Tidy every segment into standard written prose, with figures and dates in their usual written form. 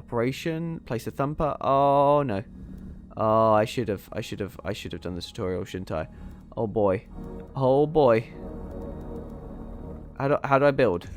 Operation, place a thumper. Oh no. Oh, I should have done the tutorial, shouldn't I? Oh boy. Oh boy. How do I build?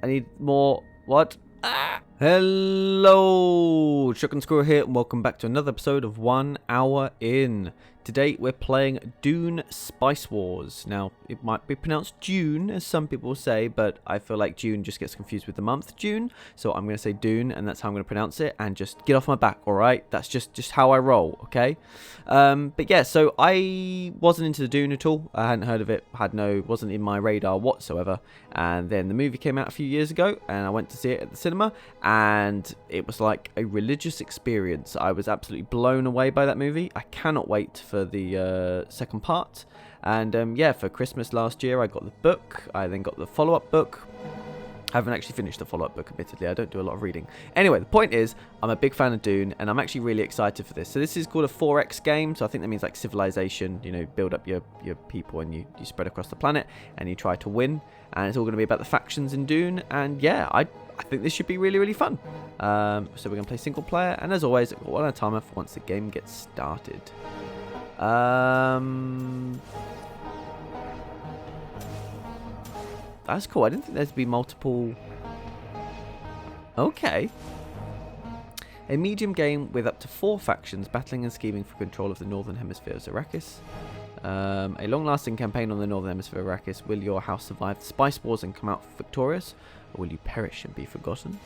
I need more. What? Ah! Hello, Chuck and Squirrel here, and welcome back to another episode of 1 Hour In. Today we're playing Dune Spice Wars. Now, it might be pronounced Dune, as some people say, but I feel like June just gets confused with the month June, so I'm going to say Dune, and that's how I'm going to pronounce it, and just get off my back, alright? That's just how I roll, okay? But yeah, so I wasn't into the Dune at all. I hadn't heard of it, wasn't in my radar whatsoever, and then the movie came out a few years ago, and I went to see it at the cinema, and it was like a religious experience. I was absolutely blown away by that movie. I cannot wait for the second part. And yeah, for Christmas last year I got the book. I then got the follow-up book. I haven't actually finished the follow-up book, admittedly. I don't do a lot of reading. Anyway, the point is, I'm a big fan of Dune, and I'm actually really excited for this. So this is called a 4X game, so I think that means like civilization, you know, build up your people, and you spread across the planet, and you try to win. And it's all going to be about the factions in Dune, and yeah, I think this should be really, really fun. So we're going to play single player, and as always, I've got one on a timer for once the game gets started. That's cool. I didn't think there'd be multiple. Okay. A medium game with up to 4 factions battling and scheming for control of the northern hemisphere of Arrakis. A long-lasting campaign on the northern hemisphere of Arrakis. Will your house survive the Spice Wars and come out victorious, or will you perish and be forgotten?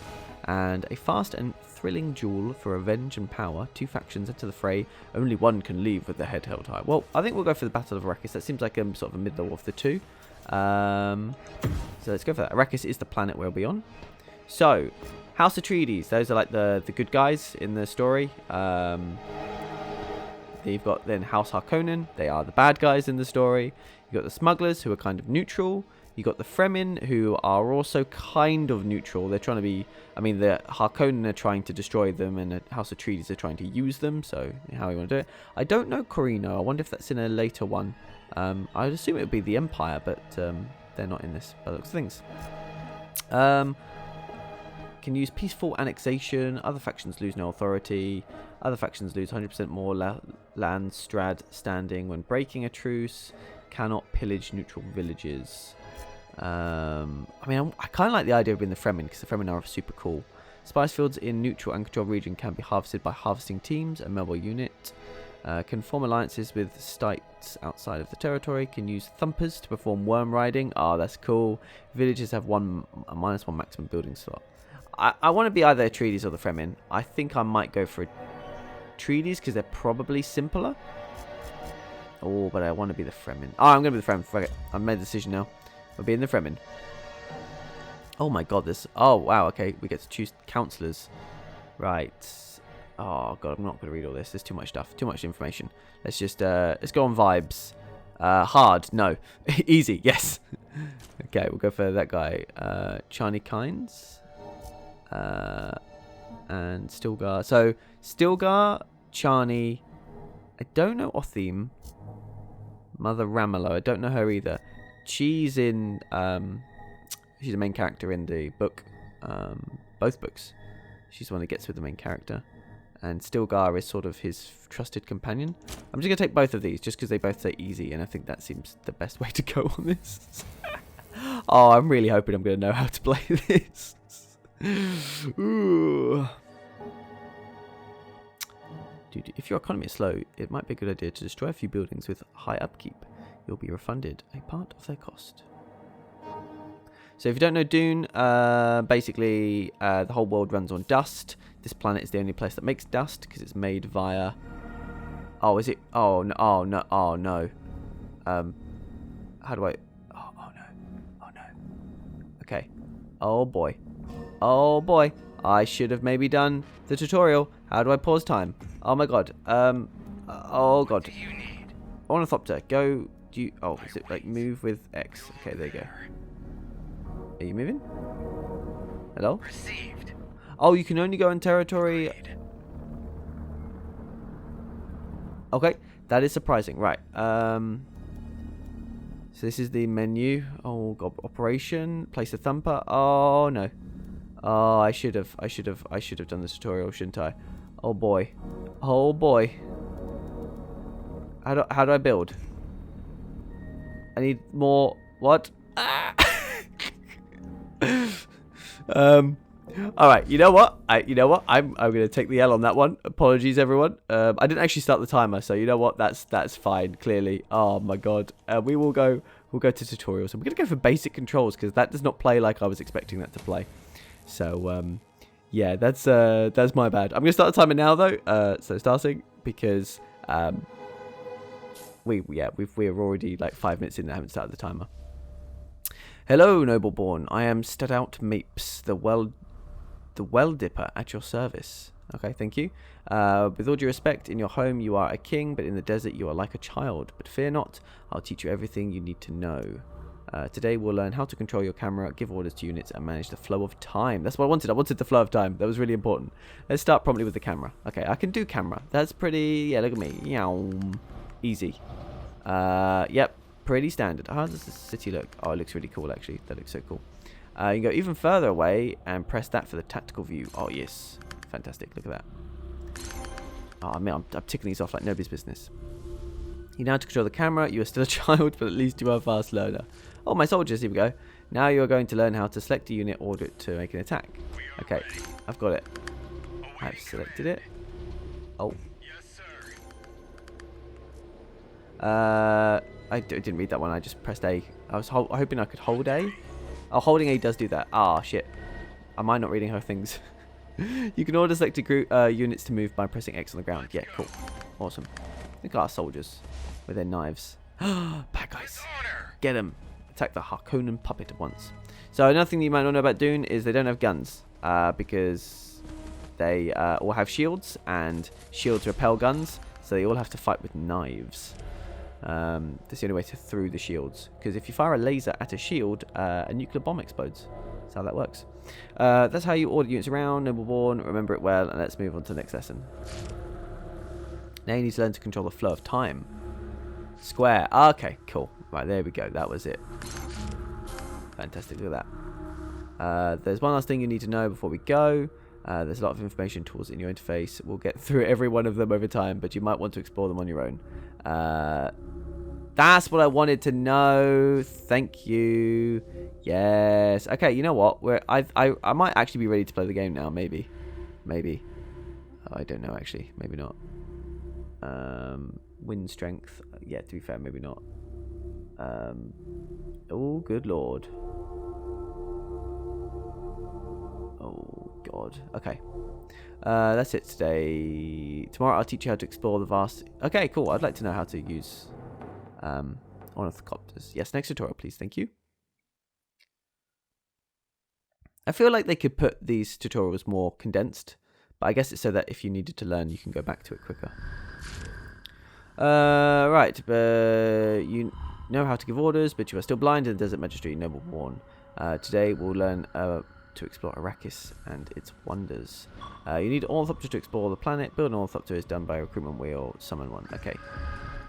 And a fast and thrilling duel for revenge and power. 2 factions enter the fray. Only one can leave with their head held high. Well, I think we'll go for the Battle of Arrakis. That seems like sort of a middle of the two. So let's go for that. Arrakis is the planet we'll be on. So, House Atreides. Those are like the good guys in the story. You've got then House Harkonnen. They are the bad guys in the story. You've got the smugglers, who are kind of neutral. You've got the Fremen, who are also kind of neutral. They're trying to be... I mean, the Harkonnen are trying to destroy them, and the House Atreides are trying to use them, so how you want to do it. I don't know Corino. I wonder if that's in a later one. I'd assume it would be the Empire, but they're not in this by the looks of things. Can use peaceful annexation. Other factions lose no authority. Other factions lose 100% more land standing when breaking a truce. Cannot pillage neutral villages. I mean, I kind of like the idea of being the Fremen, because the Fremen are super cool. Spice fields in neutral and controlled region can be harvested by harvesting teams, a mobile unit. Can form alliances with stites outside of the territory. Can use thumpers to perform worm riding. Oh, that's cool. Villages have a -1 maximum building slot. I want to be either Atreides or the Fremen. I think I might go for Atreides because they're probably simpler. Oh, but I want to be the Fremen. Oh, I'm going to be the Fremen. Fuck it. I've made the decision now. I'll be in the Fremen. Oh my god, this... Oh, wow, okay. We get to choose councillors. Right. Oh god, I'm not going to read all this. There's too much stuff. Too much information. Let's just... let's go on vibes. Hard. No. Easy. Yes. Okay, we'll go for that guy. Chani Kynes. And Stilgar. So, Stilgar, Chani... I don't know Othim. Mother Ramelow. I don't know her either. She's in... she's the main character in the book. Both books. She's the one that gets with the main character. And Stilgar is sort of his trusted companion. I'm just going to take both of these, just because they both say easy, and I think that seems the best way to go on this. Oh, I'm really hoping I'm going to know how to play this. Ooh. Dude, if your economy is slow, it might be a good idea to destroy a few buildings with high upkeep. You'll be refunded a part of their cost. So if you don't know Dune, basically the whole world runs on dust. This planet is the only place that makes dust because it's made via... Oh, is it? Oh, no. Oh, no. Oh, no. How do I... Oh, no. Oh, no. Okay. Oh, boy. Oh, boy. I should have maybe done the tutorial. How do I pause time? Oh, my God. Oh, God. What do you need? Ornithopter, go... Do you... Oh, is it like move with X? Okay, there you go. Are you moving? Hello? Received. Oh, you can only go in territory... Okay, that is surprising. Right. So this is the menu. Oh, God. Operation. Place a thumper. Oh, no. Oh, I should have done the tutorial, shouldn't I? Oh boy. Oh boy. How do I build? I need more. What? Ah! All right. You know what? I'm gonna take the L on that one. Apologies, everyone. I didn't actually start the timer, so you know what? That's fine. Clearly. Oh my god. We'll go to tutorials. So we're gonna go for basic controls because that does not play like I was expecting that to play. So yeah, that's my bad. I'm gonna start the timer now though. So starting because we're already like 5 minutes in and haven't started the timer. Hello, Nobleborn. I am Stout Mapes, the well dipper at your service. Okay, thank you. With all due respect, in your home you are a king, but in the desert you are like a child. But fear not, I'll teach you everything you need to know. Today we'll learn how to control your camera, give orders to units, and manage the flow of time. That's what I wanted. I wanted the flow of time. That was really important. Let's start promptly with the camera. Okay, I can do camera. That's pretty... Yeah, look at me. Easy. Yep. Pretty standard. How does the city look? Oh, it looks really cool, actually. That looks so cool. You can go even further away and press that for the tactical view. Oh, yes. Fantastic. Look at that. Oh, man, I'm ticking these off like nobody's business. You know how to control the camera. You are still a child, but at least you are a fast learner. Oh, my soldiers. Here we go. Now you are going to learn how to select a unit order to make an attack. Okay. I've got it. I've selected it. Oh. I didn't read that one. I just pressed A. I was hoping I could hold A. Oh, holding A does do that. Ah, shit. Am I not reading her things? You can order selected group units to move by pressing X on the ground. Yeah, cool. Awesome. Look at our soldiers with their knives. Bad guys. Get them. Attack the Harkonnen puppet at once. So another thing you might not know about Dune is they don't have guns. Because they all have shields. And shields repel guns. So they all have to fight with knives. That's the only way to through the shields. Because if you fire a laser at a shield, a nuclear bomb explodes. That's how that works. That's how you order units around. Nobleborn, remember it well, and let's move on to the next lesson. Now you need to learn to control the flow of time. Square. Okay, cool. Right, there we go. That was it. Fantastic. Look at that. There's one last thing you need to know before we go. There's a lot of information tools in your interface. We'll get through every one of them over time, but you might want to explore them on your own. That's what I wanted to know. Thank you. Yes. Okay, you know what? I might actually be ready to play the game now. Maybe. I don't know, actually. Maybe not. Wind strength. Yeah, to be fair, maybe not. Oh, good lord. Oh, God. Okay. That's it today. Tomorrow I'll teach you how to explore the vast... Okay, cool. I'd like to know how to use ornithopters. Yes, next tutorial, please. Thank you. I feel like they could put these tutorials more condensed, but I guess it's so that if you needed to learn, you can go back to it quicker. Right. You know how to give orders, but you are still blind in the Desert Magistrate, Nobleborn. Today we'll learn... to explore Arrakis and its wonders. You need ornithopters to explore the planet. Build an ornithopter is done by recruitment wheel. Summon one. Okay.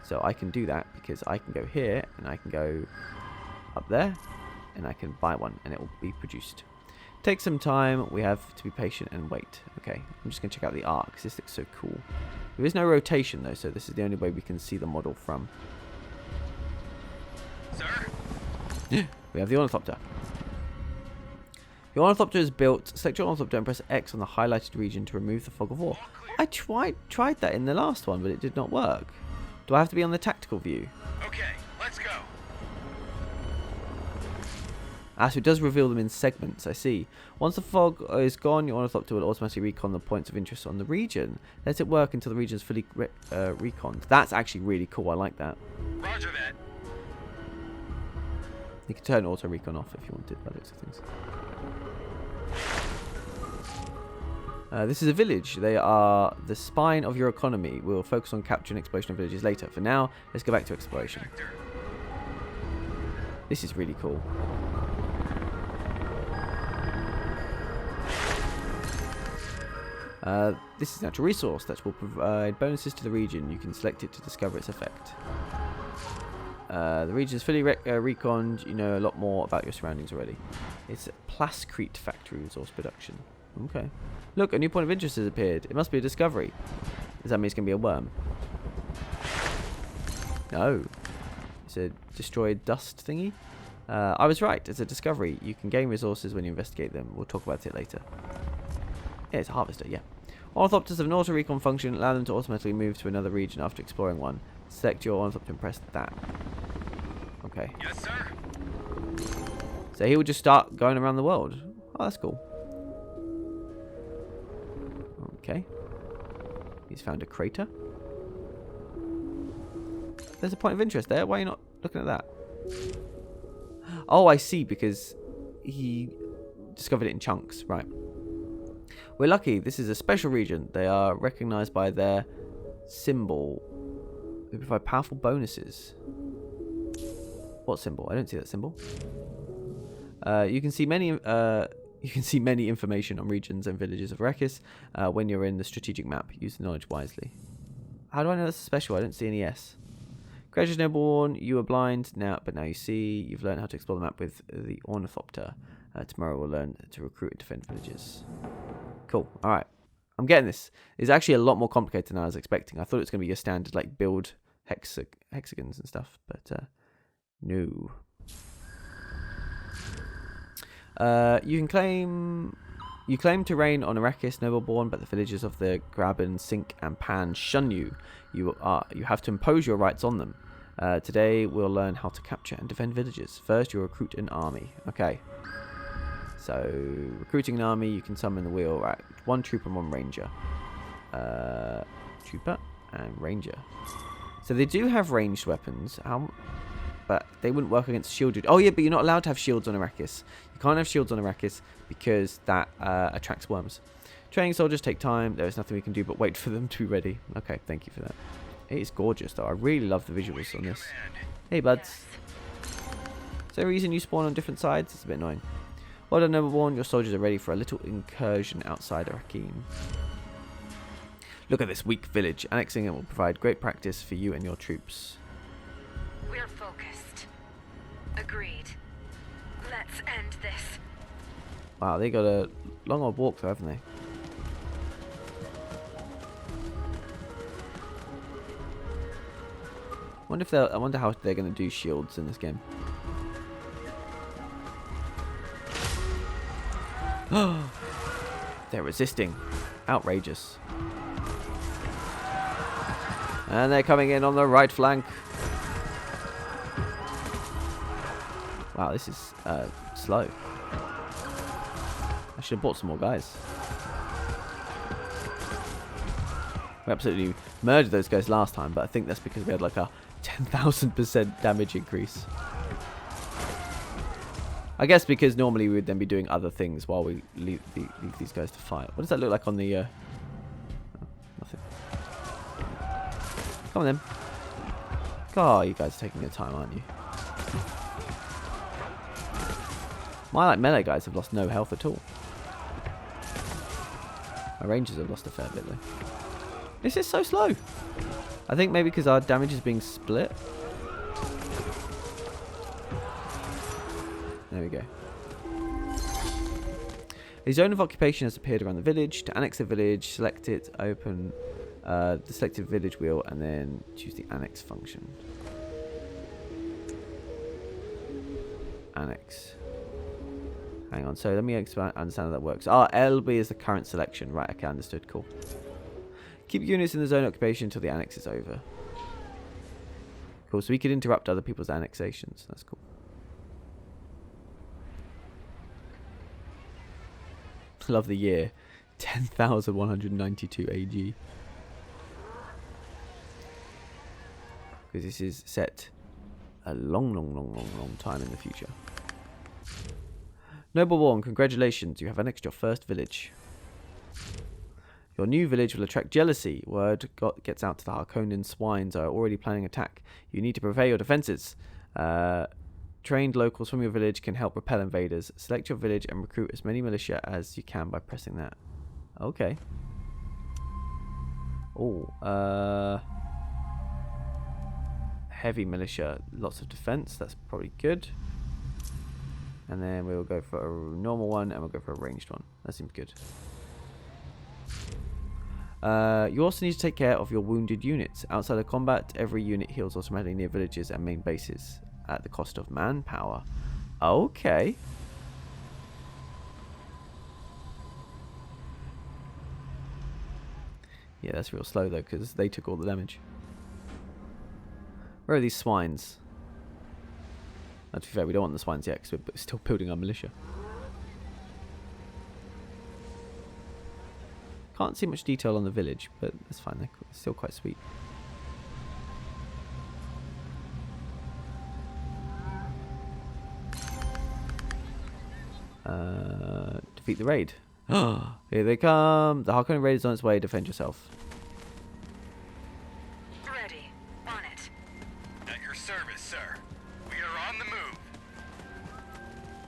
So I can do that because I can go here and I can go up there and I can buy one and it will be produced. Take some time. We have to be patient and wait. Okay. I'm just going to check out the art because this looks so cool. There is no rotation though, so this is the only way we can see the model from. Sir? We have the ornithopter. The ornithopter is built. Select your ornithopter and press X on the highlighted region to remove the fog of war. I tried that in the last one, but it did not work. Do I have to be on the tactical view? Okay, let's go. Ah, so it does reveal them in segments, I see. Once the fog is gone, your ornithopter will automatically recon the points of interest on the region. Let it work until the region is fully reconned. That's actually really cool. I like that. Roger that. You can turn auto recon off if you wanted, by the looks of things. This is a village. They are the spine of your economy. We'll focus on capturing and exploration of villages later. For now, let's go back to exploration. This is really cool. This is a natural resource that will provide bonuses to the region. You can select it to discover its effect. The region is fully reconned. You know a lot more about your surroundings already. It's Plascrete factory resource production. Okay. Look, a new point of interest has appeared. It must be a discovery. Does that mean it's going to be a worm? No. It's a destroyed dust thingy. I was right. It's a discovery. You can gain resources when you investigate them. We'll talk about it later. Yeah, it's a harvester, yeah. Ornithopters have an auto-recon function. Allow them to automatically move to another region after exploring one. Select your ornithopter and press that. Okay. Yes, sir. So he will just start going around the world. Oh, that's cool. Okay. He's found a crater. There's a point of interest there. Why are you not looking at that? Oh, I see, because he discovered it in chunks. Right. We're lucky. This is a special region. They are recognized by their symbol. They provide powerful bonuses. What symbol? I don't see that symbol. You can see many information on regions and villages of Arrakis when you're in the strategic map. Use the knowledge wisely. How do I know that's special? I don't see any S. Gracious Nobleborn, you were blind now, but now you see. You've learned how to explore the map with the Ornithopter. Tomorrow we'll learn to recruit and defend villages. Cool. All right. I'm getting this. It's actually a lot more complicated than I was expecting. I thought it was going to be your standard like build hexagons and stuff, but no. You claim to reign on Arrakis, Nobleborn, but the villagers of the Graben, Sink, and Pan shun you. You have to impose your rights on them. Today we'll learn how to capture and defend villages. First, you'll recruit an army. Okay. So, recruiting an army, you can summon the wheel. Right, 1 trooper and 1 ranger. Trooper and ranger. So they do have ranged weapons. But they wouldn't work against shielded. Oh yeah, but you're not allowed to have shields on Arrakis. You can't have shields on Arrakis because that attracts worms. Training soldiers take time. There is nothing we can do but wait for them to be ready. Okay, thank you for that. It is gorgeous though. I really love the visuals on this. Hey buds. Is there a reason you spawn on different sides? It's a bit annoying. Well done, Nobleborn. Your soldiers are ready for a little incursion outside Arrakis. Look at this weak village. Annexing it will provide great practice for you and your troops. We're focused. Agreed. Let's end this. Wow, they got a long old walk though, haven't they? I wonder how they're going to do shields in this game. They're resisting. Outrageous. And they're coming in on the right flank. Wow, this is slow. I should have bought some more guys. We absolutely murdered those guys last time, but I think that's because we had like a 10,000% damage increase. I guess because normally we would then be doing other things while we leave these guys to fight. What does that look like on the... Oh, nothing. Come on then. God, you guys are taking your time, aren't you? My melee guys have lost no health at all. My rangers have lost a fair bit though. This is so slow. I think maybe because our damage is being split. There we go. A zone of occupation has appeared around the village. To annex the village, select it, open the selected village wheel, and then choose the annex function. Annex. Hang on, so let me understand how that works. LB is the current selection. Right, okay, understood. Cool. Keep units in the zone of occupation until the annex is over. Cool, so we could interrupt other people's annexations. That's cool. Love the year. 10,192 AG. Because this is set a long time in the future. Nobleborn, congratulations. You have annexed your first village. Your new village will attract jealousy. Word gets out to the Harkonnen swines are already planning attack. You need to prepare your defenses. Trained locals from your village can help repel invaders. Select your village and recruit as many militia as you can by pressing that. Okay. Oh, heavy militia. Lots of defense. That's probably good. And then we'll go for a normal one, and we'll go for a ranged one. That seems good. You also need to take care of your wounded units. Outside of combat, every unit heals automatically near villages and main bases at the cost of manpower. Okay. Yeah, that's real slow though, because they took all the damage. Where are these swines? To be fair, we don't want the swines yet, because we're still building our militia. Can't see much detail on the village, but that's fine. They're still quite sweet. Defeat the raid. Here they come. The Harkonnen raid is on its way. Defend yourself. Ready. On it. At your service, sir. We are on the move.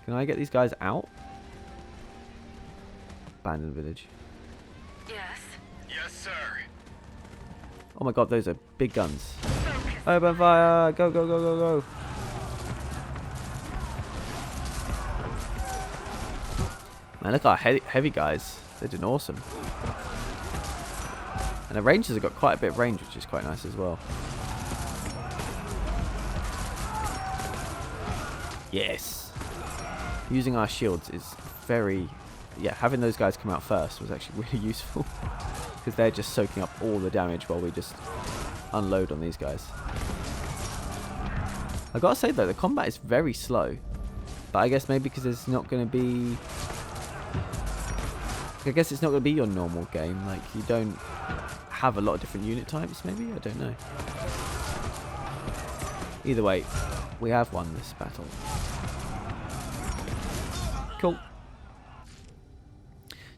Can I get these guys out? Abandoned village. Yes. Yes, sir. Oh my god, those are big guns. Focus. Open fire! Go, go, go, go, go! Man, look at our heavy guys. They're doing awesome. And the rangers have got quite a bit of range, which is quite nice as well. Yes! Using our shields is very... Yeah, having those guys come out first was actually really useful. Because they're just soaking up all the damage while we just unload on these guys. I gotta say though, the combat is very slow. But I guess maybe because there's not going to be... I guess it's not going to be your normal game. Like, you don't have a lot of different unit types, maybe? I don't know. Either way, we have won this battle. Cool.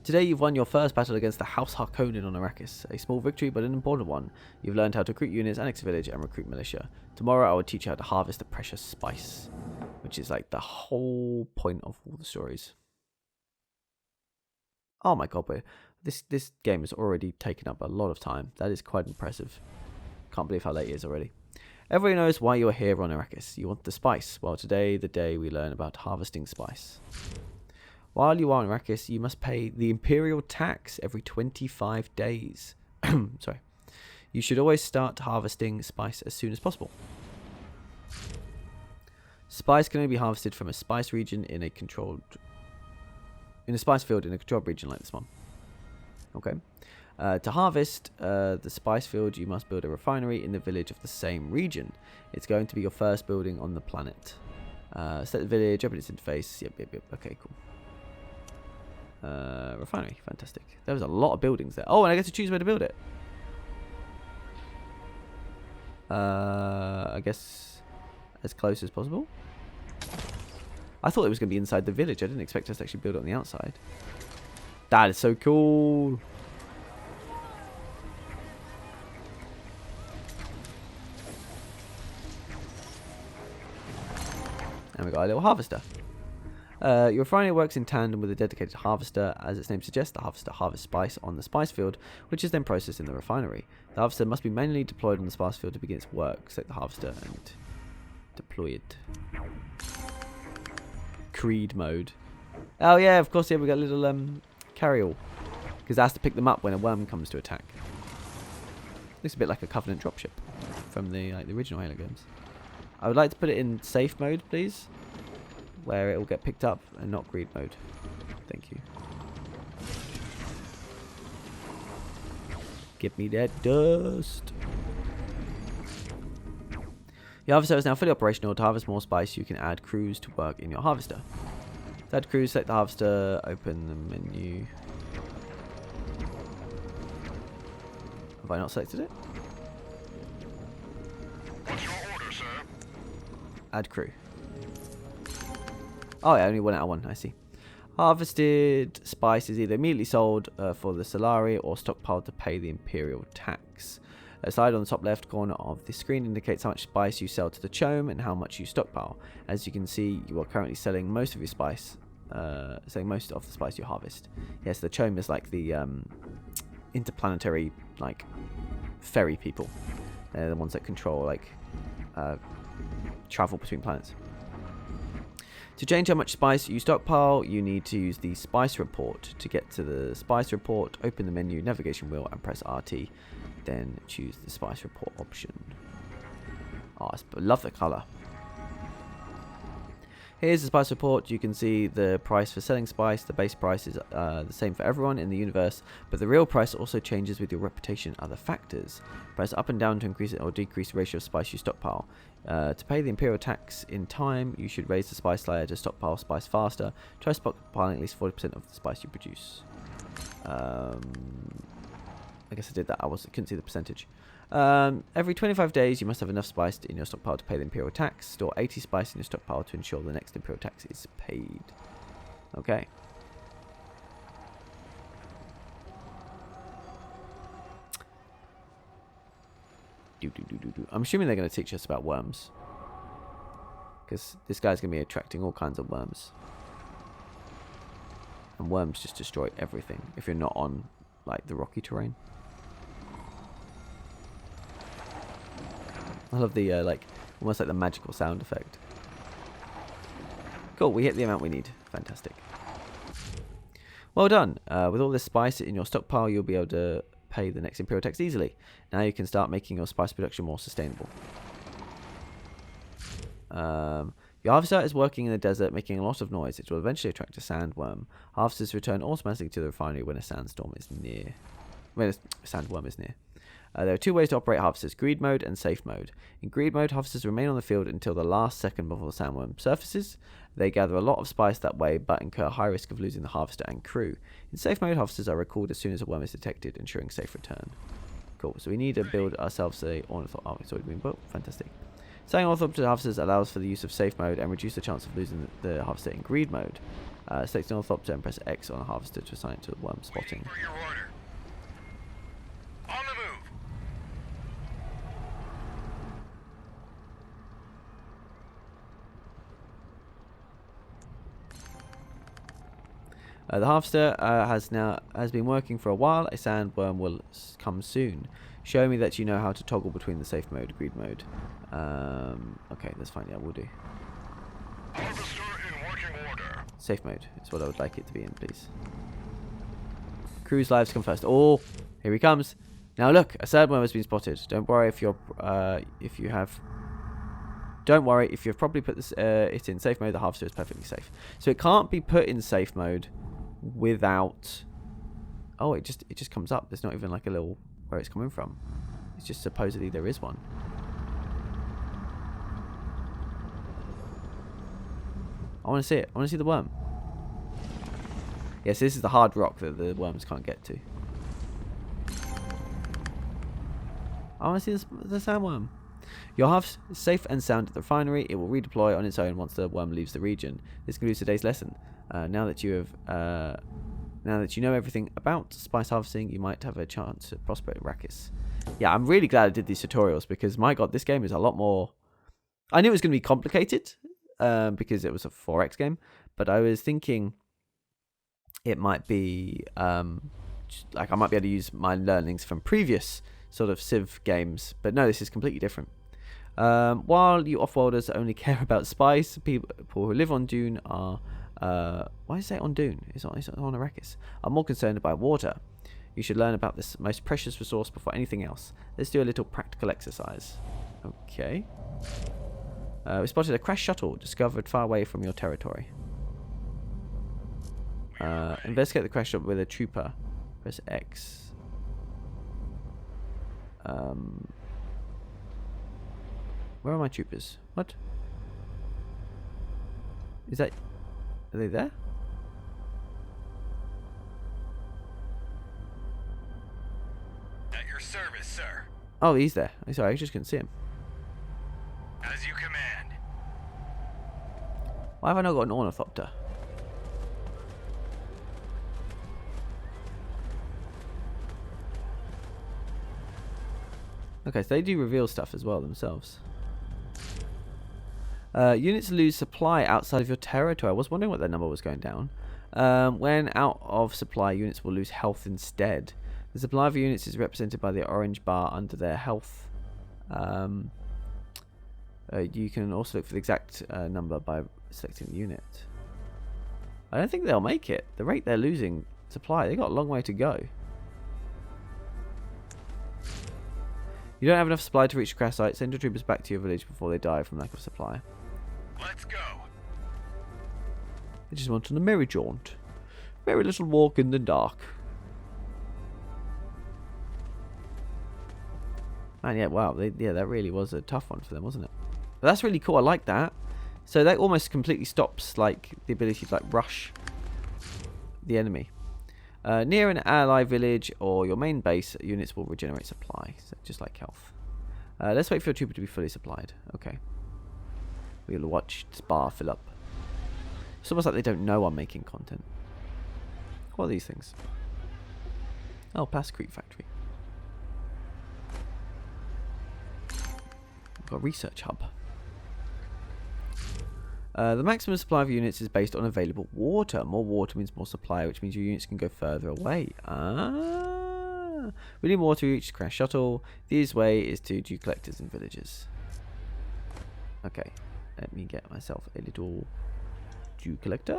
Today you've won your first battle against the House Harkonnen on Arrakis. A small victory, but an important one. You've learned how to recruit units, annex a village, and recruit militia. Tomorrow I will teach you how to harvest the precious spice, which is like the whole point of all the stories. Oh my god, but this game has already taken up a lot of time. That is quite impressive. Can't believe how late it is already. Everybody knows why you are here on Arrakis. You want the spice. Well, today, the day we learn about harvesting spice. While you are on Arrakis, you must pay the Imperial tax every 25 days. Sorry. You should always start harvesting spice as soon as possible. Spice can only be harvested from a spice region in a controlled... in a spice field in a controlled region like this one. Okay. To harvest the spice field, you must build a refinery in the village of the same region. It's going to be your first building on the planet. Set the village, open its interface. Yep. Okay, cool. Refinery, fantastic. There was a lot of buildings there. Oh, and I get to choose where to build it. I guess as close as possible. I thought it was going to be inside the village. I didn't expect us to actually build it on the outside. That is so cool. And we got a little harvester. Your refinery works in tandem with a dedicated harvester. As its name suggests, the harvester harvests spice on the spice field, which is then processed in the refinery. The harvester must be manually deployed on the spice field to begin its work. Select the harvester and deploy it. Creed mode. Oh yeah, of course, yeah, we got a little carry-all. Because it has to pick them up when a worm comes to attack. Looks a bit like a Covenant dropship from the original Halo games. I would like to put it in safe mode, please. Where it will get picked up and not greed mode. Thank you. Give me that dust. Your harvester is now fully operational. To harvest more spice, you can add crews to work in your harvester. To add crews, select the harvester, open the menu. Have I not selected it? What's your order, sir? Add crew. Oh, yeah, only one out of one. I see. Harvested spice is either immediately sold for the Solari or stockpiled to pay the Imperial tax. A slide on the top left corner of the screen indicates how much spice you sell to the Chome and how much you stockpile. As you can see, you are currently selling most of your spice, most of the spice you harvest. Yes, the Chome is like the interplanetary ferry people. They're the ones that control travel between planets. To change how much spice you stockpile, you need to use the spice report. To get to the spice report, open the menu, navigation wheel, and press RT. Then choose the spice report option. Oh, I love the colour. Here's the spice report. You can see the price for selling spice. The base price is the same for everyone in the universe, but the real price also changes with your reputation and other factors. Press up and down to increase or decrease the ratio of spice you stockpile. To pay the Imperial tax in time, you should raise the spice layer to stockpile spice faster. Try stockpiling at least 40% of the spice you produce. I guess I did that. Couldn't see the percentage. Every 25 days, you must have enough spice in your stockpile to pay the Imperial tax. Store 80 spice in your stockpile to ensure the next Imperial tax is paid. Okay. I'm assuming they're going to teach us about worms. Because this guy's going to be attracting all kinds of worms. And worms just destroy everything if you're not on, like, the rocky terrain. I love the, like, almost like the magical sound effect. Cool, we hit the amount we need. Fantastic. Well done. With all this spice in your stockpile, you'll be able to pay the next Imperial tax easily. Now you can start making your spice production more sustainable. Your harvester is working in the desert, making a lot of noise. It will eventually attract a sandworm. Harvesters return automatically to the refinery when a sandstorm is near. When a sandworm is near. There are two ways to operate harvesters, greed mode and safe mode. In greed mode, harvesters remain on the field until the last second before the sandworm surfaces. They gather a lot of spice that way, but incur high risk of losing the harvester and crew. In safe mode, harvesters are recalled as soon as a worm is detected, ensuring safe return. Cool, so we need to build ourselves a ornithopter. Oh, it's already been built. Fantastic. Selling ornithopter harvesters allows for the use of safe mode and reduce the chance of losing the harvester in greed mode. Select an ornithopter and press X on the harvester to assign it to the worm spotting. For your order. On the move. The harvester has been working for a while. A sandworm will come soon. Show me that you know how to toggle between the safe mode, greed mode. Okay, that's fine. Yeah, we'll do. Harvester in working order. Safe mode is what I would like it to be in, please. Crew's lives come first. Oh, here he comes. Now look, a sandworm has been spotted. Don't worry if you've properly put this it in safe mode. The harvester is perfectly safe. So it can't be put in safe mode without. Oh, it just comes up. There's not even like a little where it's coming from. It's just supposedly there is one. I want to see it. I want to see the worm. Yes, this is the hard rock that the worms can't get to. I want to see the sandworm. Your half safe and sound at the refinery. It will redeploy on its own once the worm leaves the region. This concludes today's lesson. Now that you know everything about spice harvesting, you might have a chance to prosper at Arrakis. Yeah, I'm really glad I did these tutorials because, my god, this game is a lot more. I knew it was going to be complicated because it was a 4X game, but I was thinking it might be like I might be able to use my learnings from previous sort of Civ games, but no, this is completely different. While you off-worlders only care about spice, people who live on Dune are why is it on Dune? It's on Arrakis. Are more concerned about water. You should learn about this most precious resource before anything else. Let's do a little practical exercise. Okay. We spotted a crashed shuttle discovered far away from your territory. Investigate the crash shuttle with a trooper. Press X. Where are my troopers? What? Is that... Are they there? At your service, sir. Oh, he's there. I'm sorry, I just couldn't see him. As you command. Why have I not got an ornithopter? Okay, so they do reveal stuff as well themselves. Units lose supply outside of your territory. I was wondering what that number was going down. When out of supply, units will lose health instead. The supply of units is represented by the orange bar under their health. You can also look for the exact number by Selecting the unit. I don't think they'll make it. The rate they're losing supply, they got a long way to go. You don't have enough supply to reach the crash site. Send your troopers back to your village before they die from lack of supply. Let's go. They just went on a merry jaunt. Merry little walk in the dark. Man, yeah, wow. Yeah, that really was a tough one for them, wasn't it? But that's really cool. I like that. So that almost completely stops like the ability to like rush the enemy. Near an ally village or your main base, units will regenerate supply. So just like health. Let's wait for your trooper to be fully supplied. Okay. We'll watch this bar fill up. It's almost like they don't know I'm making content. What are these things? Oh, Plasticrete Factory. We've got a research hub. The maximum supply of units is based on available water. More water means more supply, which means your units can go further away. Ah. We need water to reach the crash shuttle. The easiest way is to do collectors in villages. Okay. Let me get myself a little dew collector.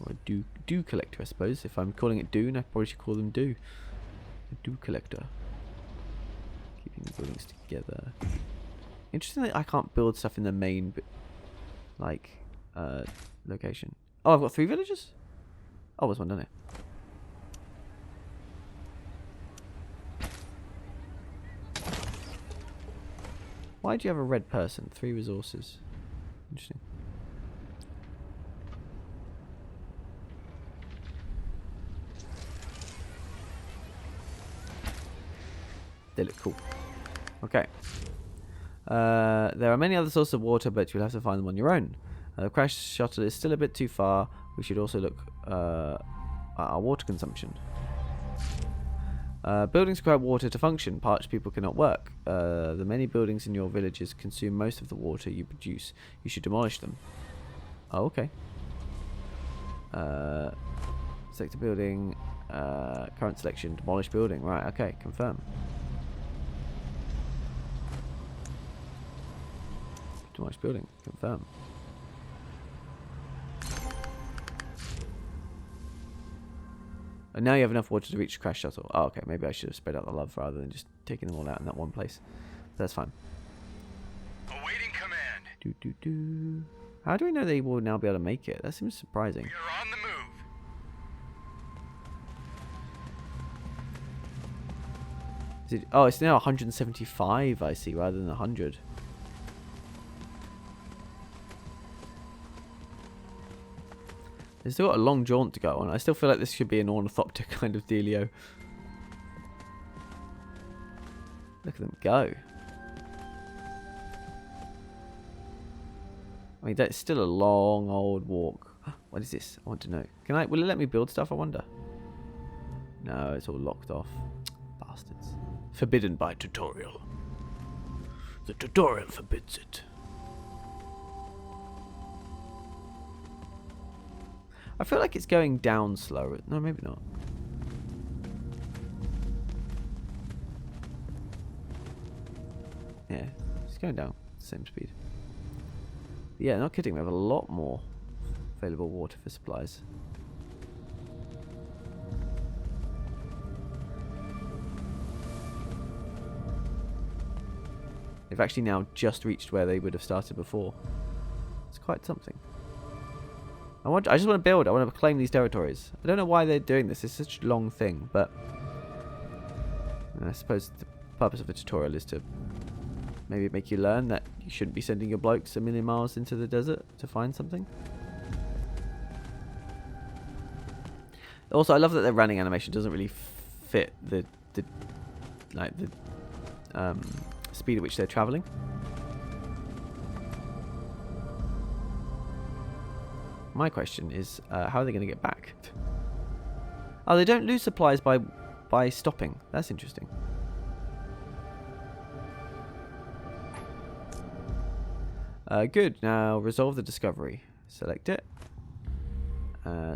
Or a dew collector, I suppose. If I'm calling it Dune, I probably should call them dew. A dew collector. Keeping the buildings together. Interesting that I can't build stuff in the main, like, location. Oh, I've got 3 villages? Oh, there's one down here. Why do you have a red person? 3 resources. Interesting. They look cool. Okay. There are many other sources of water, but you'll have to find them on your own. The crash shuttle is still a bit too far. We should also look at our water consumption. Buildings require water to function. Parched people cannot work. The many buildings in your villages consume most of the water you produce. You should demolish them. Oh, okay. Select a building. Current selection. Demolish building. Right, okay. Confirm. Demolish building. Confirm. And now you have enough water to reach the crash shuttle. Oh, okay. Maybe I should have spread out the love rather than just taking them all out in that one place. But that's fine. Awaiting command. How do we know they will now be able to make it? That seems surprising. We are on the move. Is it, oh, it's now 175, I see, rather than 100. They've still got a long jaunt to go on. I still feel like this should be an ornithopter kind of dealio. Look at them go. I mean, that's still a long old walk. What is this? I want to know. Will it let me build stuff, I wonder? No, it's all locked off. Bastards. Forbidden by tutorial. The tutorial forbids it. I feel like it's going down slower. No, maybe not. Yeah, it's going down. Same speed. But yeah, not kidding. We have a lot more available water for supplies. They've actually now just reached where they would have started before. It's quite something. I just want to build. I want to claim these territories. I don't know why they're doing this. It's such a long thing, but I suppose the purpose of a tutorial is to maybe make you learn that you shouldn't be sending your blokes a million miles into the desert to find something. Also, I love that their running animation doesn't really fit the speed at which they're traveling. My question is, how are they going to get back? Oh, they don't lose supplies by stopping. That's interesting. Good. Now resolve the discovery. Select it.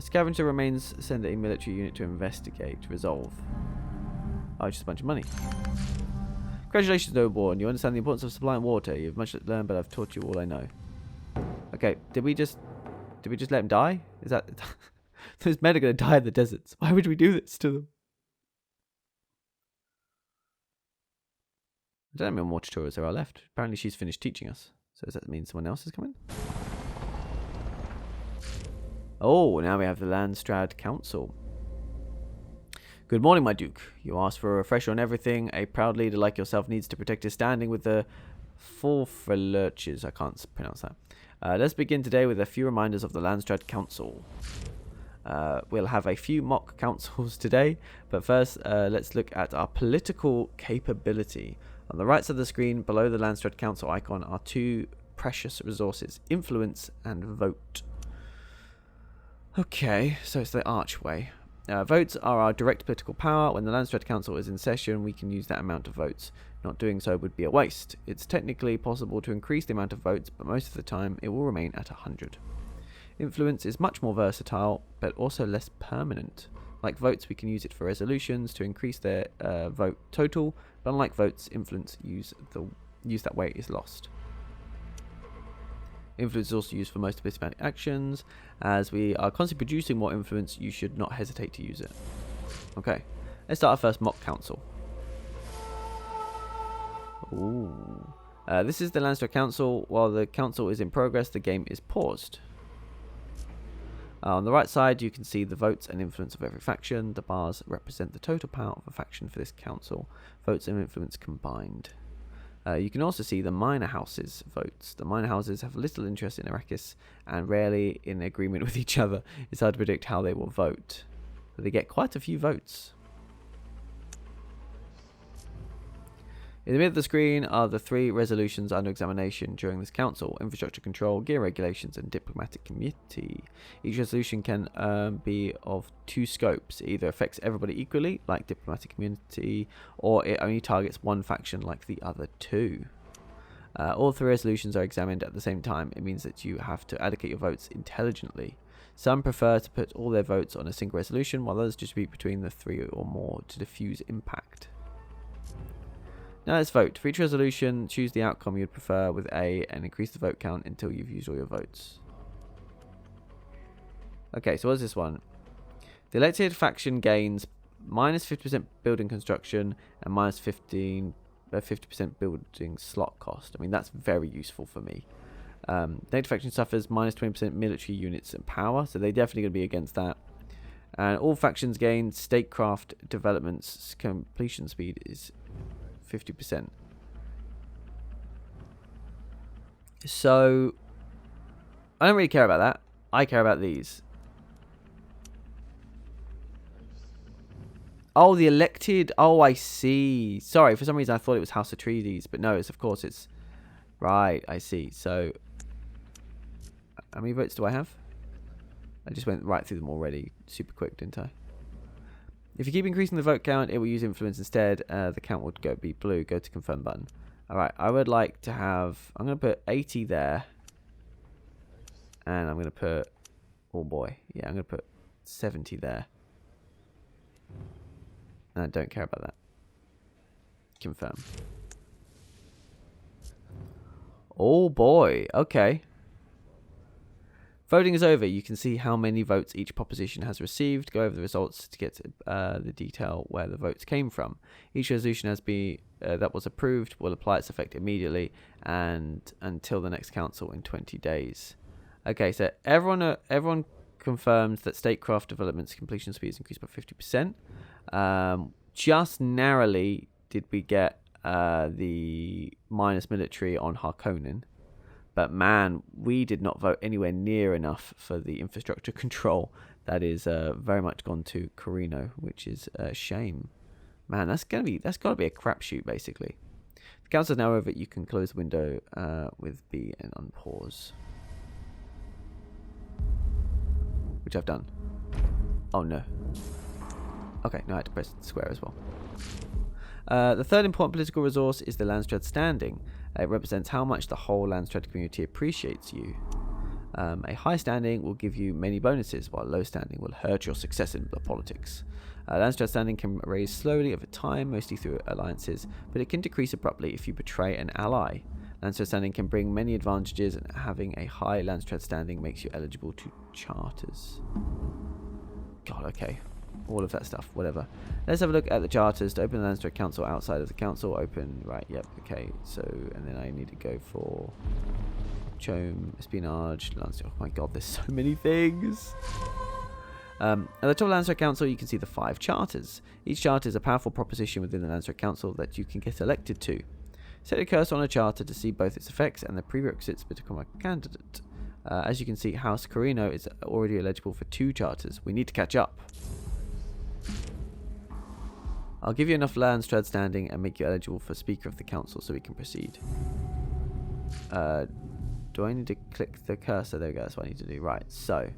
Scavenger remains. Send a military unit to investigate. Resolve. Oh, just a bunch of money. Congratulations, Noborn. You understand the importance of supplying water. You have much to learn, but I've taught you all I know. Okay, did we just let him die? Is that... Those men are going to die in the deserts. Why would we do this to them? I don't know how many more tutorials there are left. Apparently she's finished teaching us. So does that mean someone else is coming? Oh, now we have the Landstrad Council. Good morning, my Duke. You asked for a refresher on everything. A proud leader like yourself needs to protect his standing with the Forfelurches. I can't pronounce that. Let's begin today with a few reminders of the Landstrad Council. We'll have a few mock councils today, but first let's look at our political capability. On the right side of the screen, below the Landstrad Council icon, are two precious resources, influence and vote. Okay, so it's the archway. Votes are our direct political power. When the Landstrad Council is in session, we can use that amount of votes. Not doing so would be a waste. It's technically possible to increase the amount of votes, but most of the time it will remain at 100. Influence is much more versatile, but also less permanent. Like votes, we can use it for resolutions to increase their vote total, but unlike votes, influence use that way is lost. Influence is also used for most diplomatic actions. As we are constantly producing more influence, you should not hesitate to use it. Okay, let's start our first mock council. Ooh. This is the Landstrad Council. While the council is in progress, the game is paused. On the right side, you can see the votes and influence of every faction. The bars represent the total power of a faction for this council. Votes and influence combined. You can also see the minor houses' votes. The minor houses have little interest in Arrakis and rarely in agreement with each other. It's hard to predict how they will vote, but they get quite a few votes. In the middle of the screen are the three resolutions under examination during this council: infrastructure control, gear regulations, and diplomatic community. Each resolution can be of two scopes. It either affects everybody equally, like diplomatic community, or it only targets one faction, like the other two. All three resolutions are examined at the same time. It means that you have to allocate your votes intelligently. Some prefer to put all their votes on a single resolution, while others distribute between the three or more to diffuse impact. Now let's vote. For each resolution, choose the outcome you'd prefer with A and increase the vote count until you've used all your votes. Okay, so what's this one? The elected faction gains minus 50% building construction and minus 50% building slot cost. I mean, that's very useful for me. The elected faction suffers minus 20% military units and power, so they're definitely going to be against that. And all factions gain statecraft developments. Completion speed is 50%. So I don't really care about that. I care about these. Oh, the elected. Oh, I see. Sorry, for some reason I thought it was House Atreides, but no, it's of course it's right. I see. So how many votes do I have? I just went right through them already, super quick, didn't I? If you keep increasing the vote count, it will use influence instead. The count would be blue. Go to confirm button. Alright, I would like to have... I'm going to put 80 there. And I'm going to put... Oh boy. Yeah, I'm going to put 70 there. No, I don't care about that. Confirm. Oh boy. Okay. Voting is over. You can see how many votes each proposition has received. Go over the results to get the detail where the votes came from. Each resolution that was approved will apply its effect immediately and until the next council in 20 days. Okay, so everyone confirms that statecraft development's completion speed is increased by 50%. Just narrowly did we get the minus military on Harkonnen. But man, we did not vote anywhere near enough for the infrastructure control. That is very much gone to Carino, which is a shame. Man, that's got to be a crapshoot, basically. The council is now over. You can close the window with B and unpause, which I've done. Oh no. Okay, now I had to press square as well. The third important political resource is the Landstrad standing. It represents how much the whole Landstrad community appreciates you. A high standing will give you many bonuses, while low standing will hurt your success in the politics. Landstrat standing can raise slowly over time, mostly through alliances, but it can decrease abruptly if you betray an ally. Landstrat standing can bring many advantages, and having a high Landstrat standing makes you eligible to charters. God, okay. All of that stuff, whatever. Let's have a look at the charters. To open the Landstrat Council outside of the council, open, right, yep, okay. So, and then I need to go for Chome, Espionage, Landstrat. Oh my god, there's so many things. At the top of the Landstrat Council, you can see the 5 charters. Each charter is a powerful proposition within the Landstrat Council that you can get elected to. Set a cursor on a charter to see both its effects and the prerequisites to become a candidate. As you can see, House Carino is already eligible for 2 charters. We need to catch up. I'll give you enough Landstrat standing and make you eligible for Speaker of the Council so we can proceed. Do I need to click the cursor? There we go, that's what I need to do. Right, so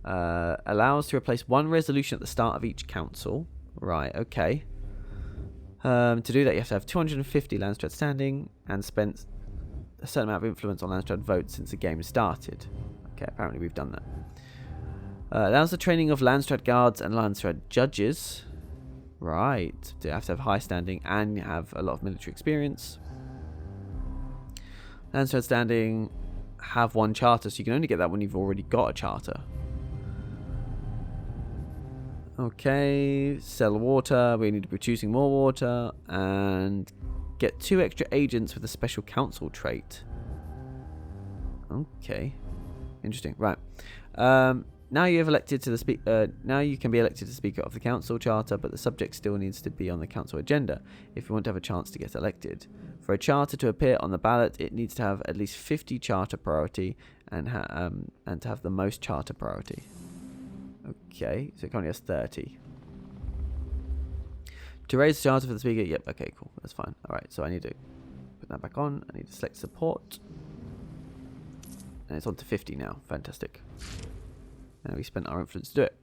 allows to replace 1 resolution at the start of each council. Right, okay. To do that, you have to have 250 Landstrat standing and spent a certain amount of influence on Landstrat votes since the game started. Okay, apparently we've done that. Allows the training of Landstrat guards and Landstrat judges. Right, you have to have high standing and you have a lot of military experience. Landstrat standing have 1 charter, so you can only get that when you've already got a charter. Okay, sell water. We need to be producing more water and get 2 extra agents with a special council trait. Okay, interesting. Right. Now you have elected to the now you can be elected to Speaker of the Council charter, but the subject still needs to be on the council agenda if you want to have a chance to get elected. For a charter to appear on the ballot, it needs to have at least 50 charter priority and to have the most charter priority. Okay, so it currently has 30. To raise the charter for the speaker, yep, okay, cool, that's fine. Alright, so I need to put that back on. I need to select support. And it's on to 50 now, fantastic. And we spent our influence to do it.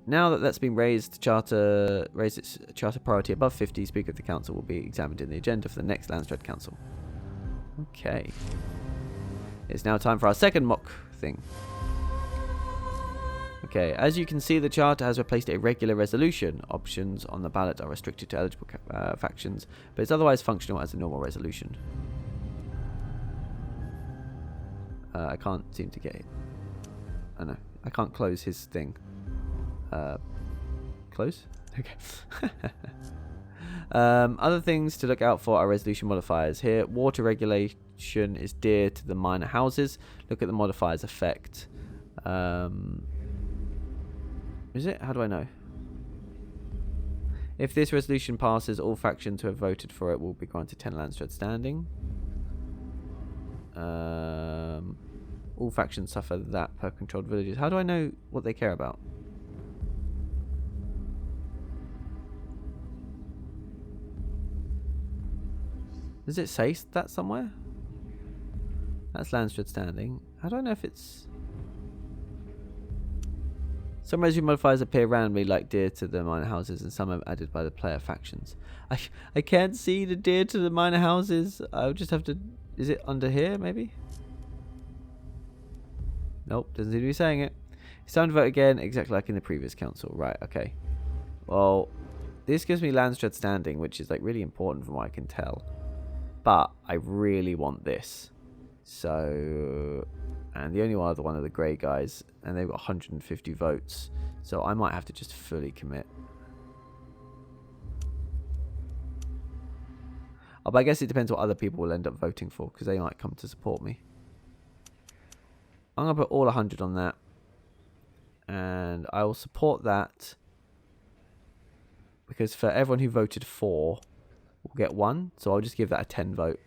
Now that that's been raised, raise its charter priority above 50, Speaker of the Council will be examined in the agenda for the next Landstrat Council. Okay. It's now time for our second mock thing. Okay, as you can see, the charter has replaced a regular resolution. Options on the ballot are restricted to eligible factions, but it's otherwise functional as a normal resolution. I can't seem to get it. Oh no, I can't close his thing. Close? Okay. Other things to look out for are resolution modifiers. Here, water regulation is dear to the minor houses. Look at the modifiers effect. Is it? How do I know? If this resolution passes, all factions who have voted for it will be granted 10 Landstrat standing. All factions suffer that per controlled villages. How do I know what they care about? Does it say that somewhere? That's Landstrat standing. How do I know if it's... Some resolution modifiers appear randomly, like dear to the minor houses, and some are added by the player factions. I can't see the dear to the minor houses. I'll just have to... Is it under here, maybe? Nope, doesn't seem to be saying it. It's time to vote again, exactly like in the previous council. Right, okay. Well, this gives me Landstrat standing, which is like really important from what I can tell. But I really want this. So... And the only other one are the grey guys, and they've got 150 votes. So I might have to just fully commit. Oh, but I guess it depends what other people will end up voting for, because they might come to support me. I'm going to put all 100 on that. And I will support that. Because for everyone who voted for, we'll get 1. So I'll just give that a 10 vote.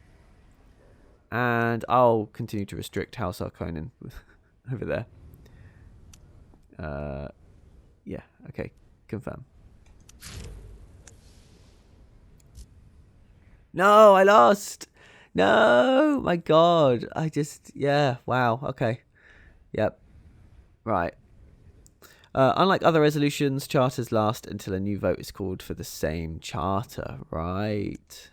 And I'll continue to restrict House Harkonnen over there. Yeah, okay. Confirm. No, I lost! No! My god. I just... Yeah, wow. Okay. Yep. Right. Unlike other resolutions, charters last until a new vote is called for the same charter. Right.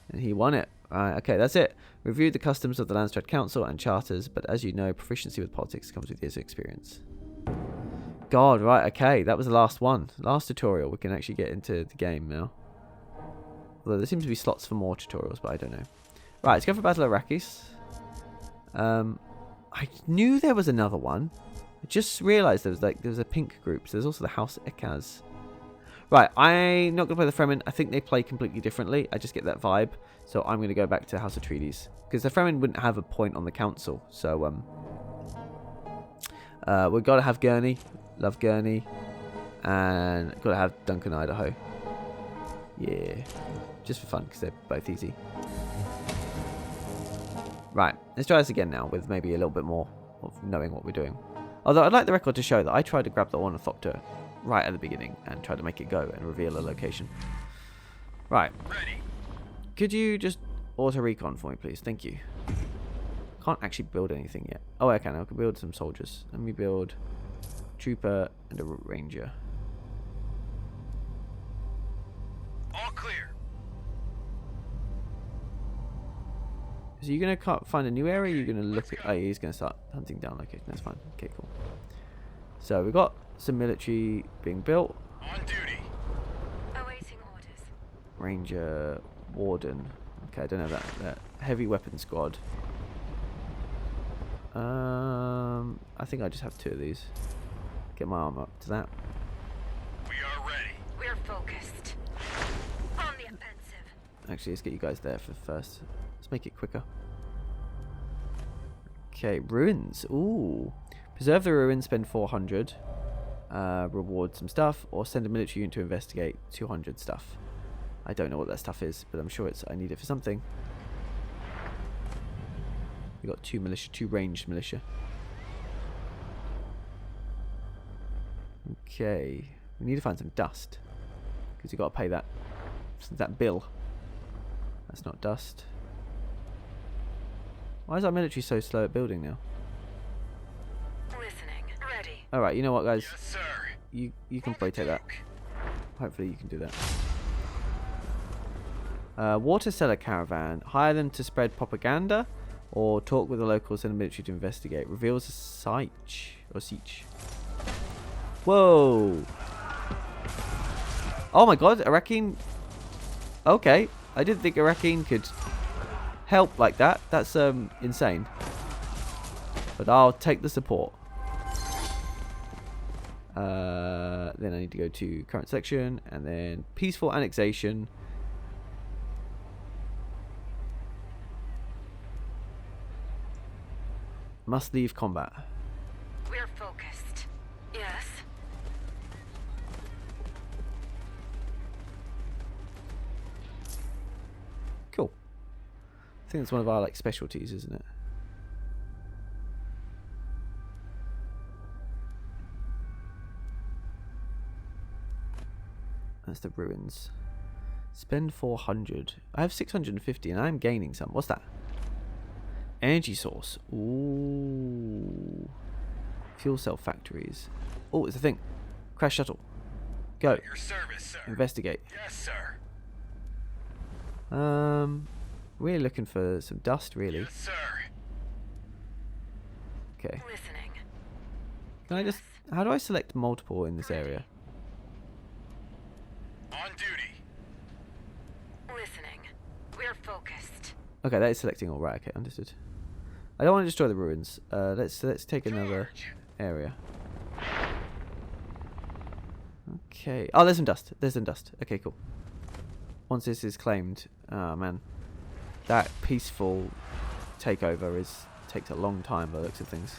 And he won it. Right, okay, that's it. Reviewed the customs of the Landstad Council and charters, but as you know, proficiency with politics comes with years of experience. God, right, okay, that was the last one. Last tutorial, we can actually get into the game now. Although there seems to be slots for more tutorials, but I don't know. Right, let's go for Battle of Arrakis. I knew there was another one. I just realised there was a pink group. So there's also the House Ekaz. Right, I'm not going to play the Fremen. I think they play completely differently. I just get that vibe. So I'm going to go back to House Atreides. Because the Fremen wouldn't have a point on the council. So, we've got to have Gurney. Love Gurney. And got to have Duncan, Idaho. Yeah. Just for fun, because they're both easy. Right, let's try this again now with maybe a little bit more of knowing what we're doing. Although I'd like the record to show that I tried to grab the ornithopter right at the beginning and try to make it go and reveal a location. Right. Ready. Could you just auto-recon for me, please? Thank you. Can't actually build anything yet. Oh, I can. I can build some soldiers. Let me build a trooper and a ranger. All clear. So you're going to find a new area? You're going to look at... Oh, he's going to start hunting down location. That's fine. Okay, cool. So we've got some military being built. On duty. Awaiting orders. Ranger, Warden. Okay, I don't have that heavy weapon squad. I think I just have 2 of these. Get my arm up to that. We are ready. We're focused. On the offensive. Actually, let's get you guys there for first. Let's make it quicker. Okay, ruins. Ooh. Preserve the ruins, spend 400. Reward some stuff, or send a military unit to investigate 200 stuff. I don't know what that stuff is, but I'm sure I need it for something. We got 2 militia, 2 ranged militia. Okay, we need to find some dust because you got to pay that bill. That's not dust. Why is our military so slow at building now? Listening. Ready. All right, you know what, guys? Yes, sir. You can probably take that. Hopefully, you can do that. Water seller caravan. Hire them to spread propaganda, or talk with the locals and the military to investigate. Reveals a siege or siege. Whoa! Oh my God, Arrakeen. Okay, I didn't think Arrakeen could help like that. That's insane. But I'll take the support. Then I need to go to current selection and then peaceful annexation. Must leave combat. We're focused. Yes. Cool. I think it's one of our specialties, isn't it? That's the ruins. Spend 400. I have 650 and I'm gaining some. What's that? Energy source. Ooh. Fuel cell factories. Oh, it's a thing. Crash shuttle. Go. Your service, sir. Investigate. Yes, sir. We're looking for some dust, really. Yes, sir. Okay. Listening. Can I just... How do I select multiple in this area? On duty. Listening. We're focused. Okay, that is selecting all. Right, okay, understood. I don't want to destroy the ruins. Let's take another area. Okay. Oh, there's some dust. There's some dust. Okay, cool. Once this is claimed, oh man, that peaceful takeover takes a long time by the looks of things.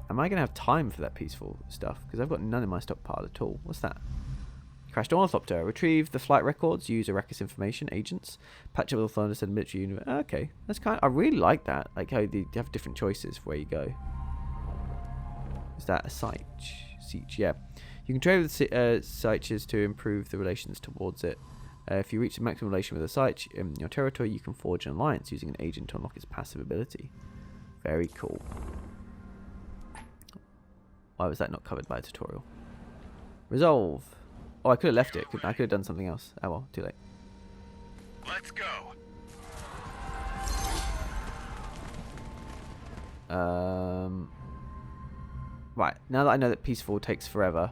Am I gonna have time for that peaceful stuff? Because I've got none in my stockpile at all. What's that? Crashed ornithopter. Retrieve the flight records. Use Arrakis information agents. Patch up with thunder and military unit. Okay, that's I really like that. Like how you have different choices for where you go. Is that a siege? Siege, yeah. You can trade with sieges to improve the relations towards it. If you reach the maximum relation with a siege in your territory, you can forge an alliance using an agent to unlock its passive ability. Very cool. Why was that not covered by a tutorial? Resolve. Oh, I could have left it. I could have done something else. Oh well, too late. Let's go. Right, now that I know that peaceful takes forever,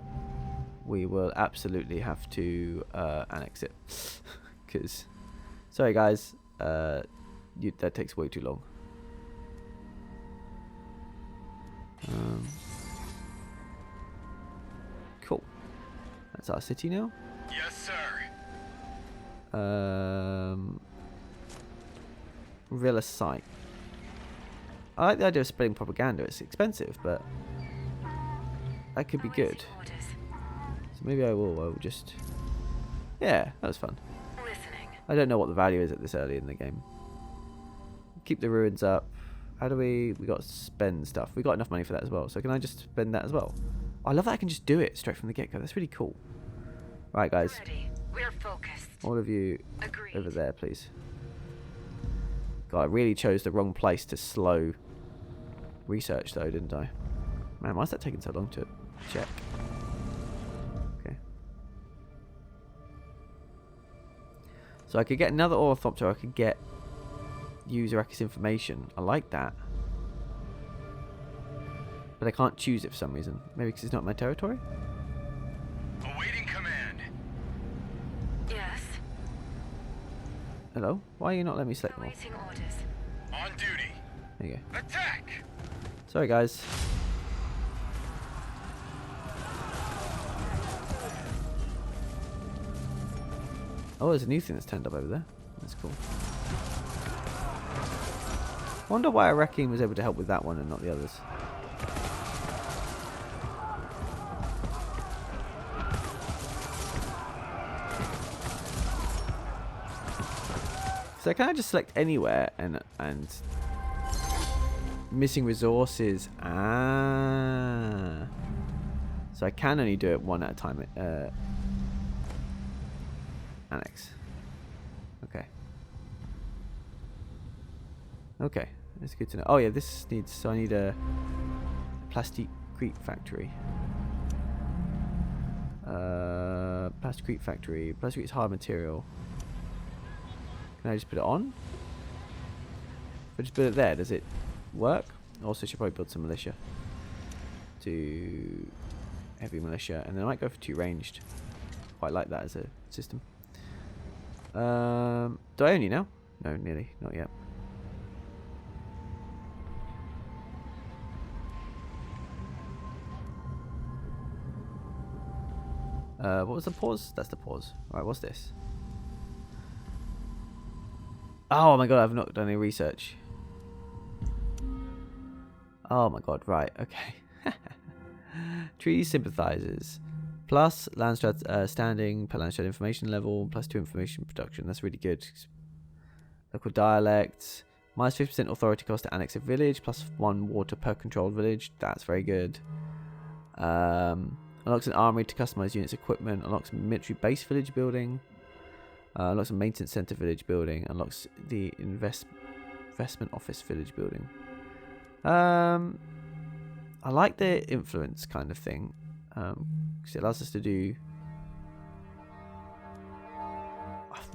we will absolutely have to annex it. Because, sorry guys, that takes way too long. Cool. That's our city now. Yes, sir. Reveal a site. I like the idea of spreading propaganda. It's expensive, but that could be good. So maybe I will just... Yeah, that was fun. Listening. I don't know what the value is at this early in the game. Keep the ruins up. How do we... We got to spend stuff. We got enough money for that as well. So can I just spend that as well? I love that I can just do it straight from the get-go. That's really cool. Right, guys. Ready. We're focused. All of you Agreed. over there, please. God, I really chose the wrong place to slow research, though, didn't I? Man, why is that taking so long to check? Okay. So I could get another ornithopter. I could use Arrakis information. I like that. But I can't choose it for some reason. Maybe because it's not my territory? Awaiting command. Yes. Hello? Why are you not letting me select them all? Awaiting orders. On duty. There you go. Attack. Sorry, guys. Oh, there's a new thing that's turned up over there. That's cool. I wonder why Arrakis was able to help with that one and not the others. So can I just select anywhere and missing resources? Ah. So I can only do it one at a time. Annex. Okay. Okay, that's good to know. Oh yeah, this needs. So I need a plasticrete factory. Plasticrete factory. Plasticrete is hard material. Can I just put it on? If I just put it there, does it work? Also, should probably build some militia. To heavy militia, and then I might go for 2 ranged. Quite like that as a system. Do I own you now? No, nearly. Not yet. What was the pause? That's the pause. Alright, what's this? Oh my god, I've not done any research. Oh my god, right, okay. Treaty sympathizers. Plus Landstrat standing, per Landstrat information level, plus 2 information production. That's really good. Local dialects. Minus 50% authority cost to annex a village, plus 1 water per controlled village. That's very good. Unlocks an armory to customize units equipment. Unlocks military base village building. Unlocks a maintenance center village building. Unlocks the investment office village building. I like the influence kind of thing. Because it allows us to do...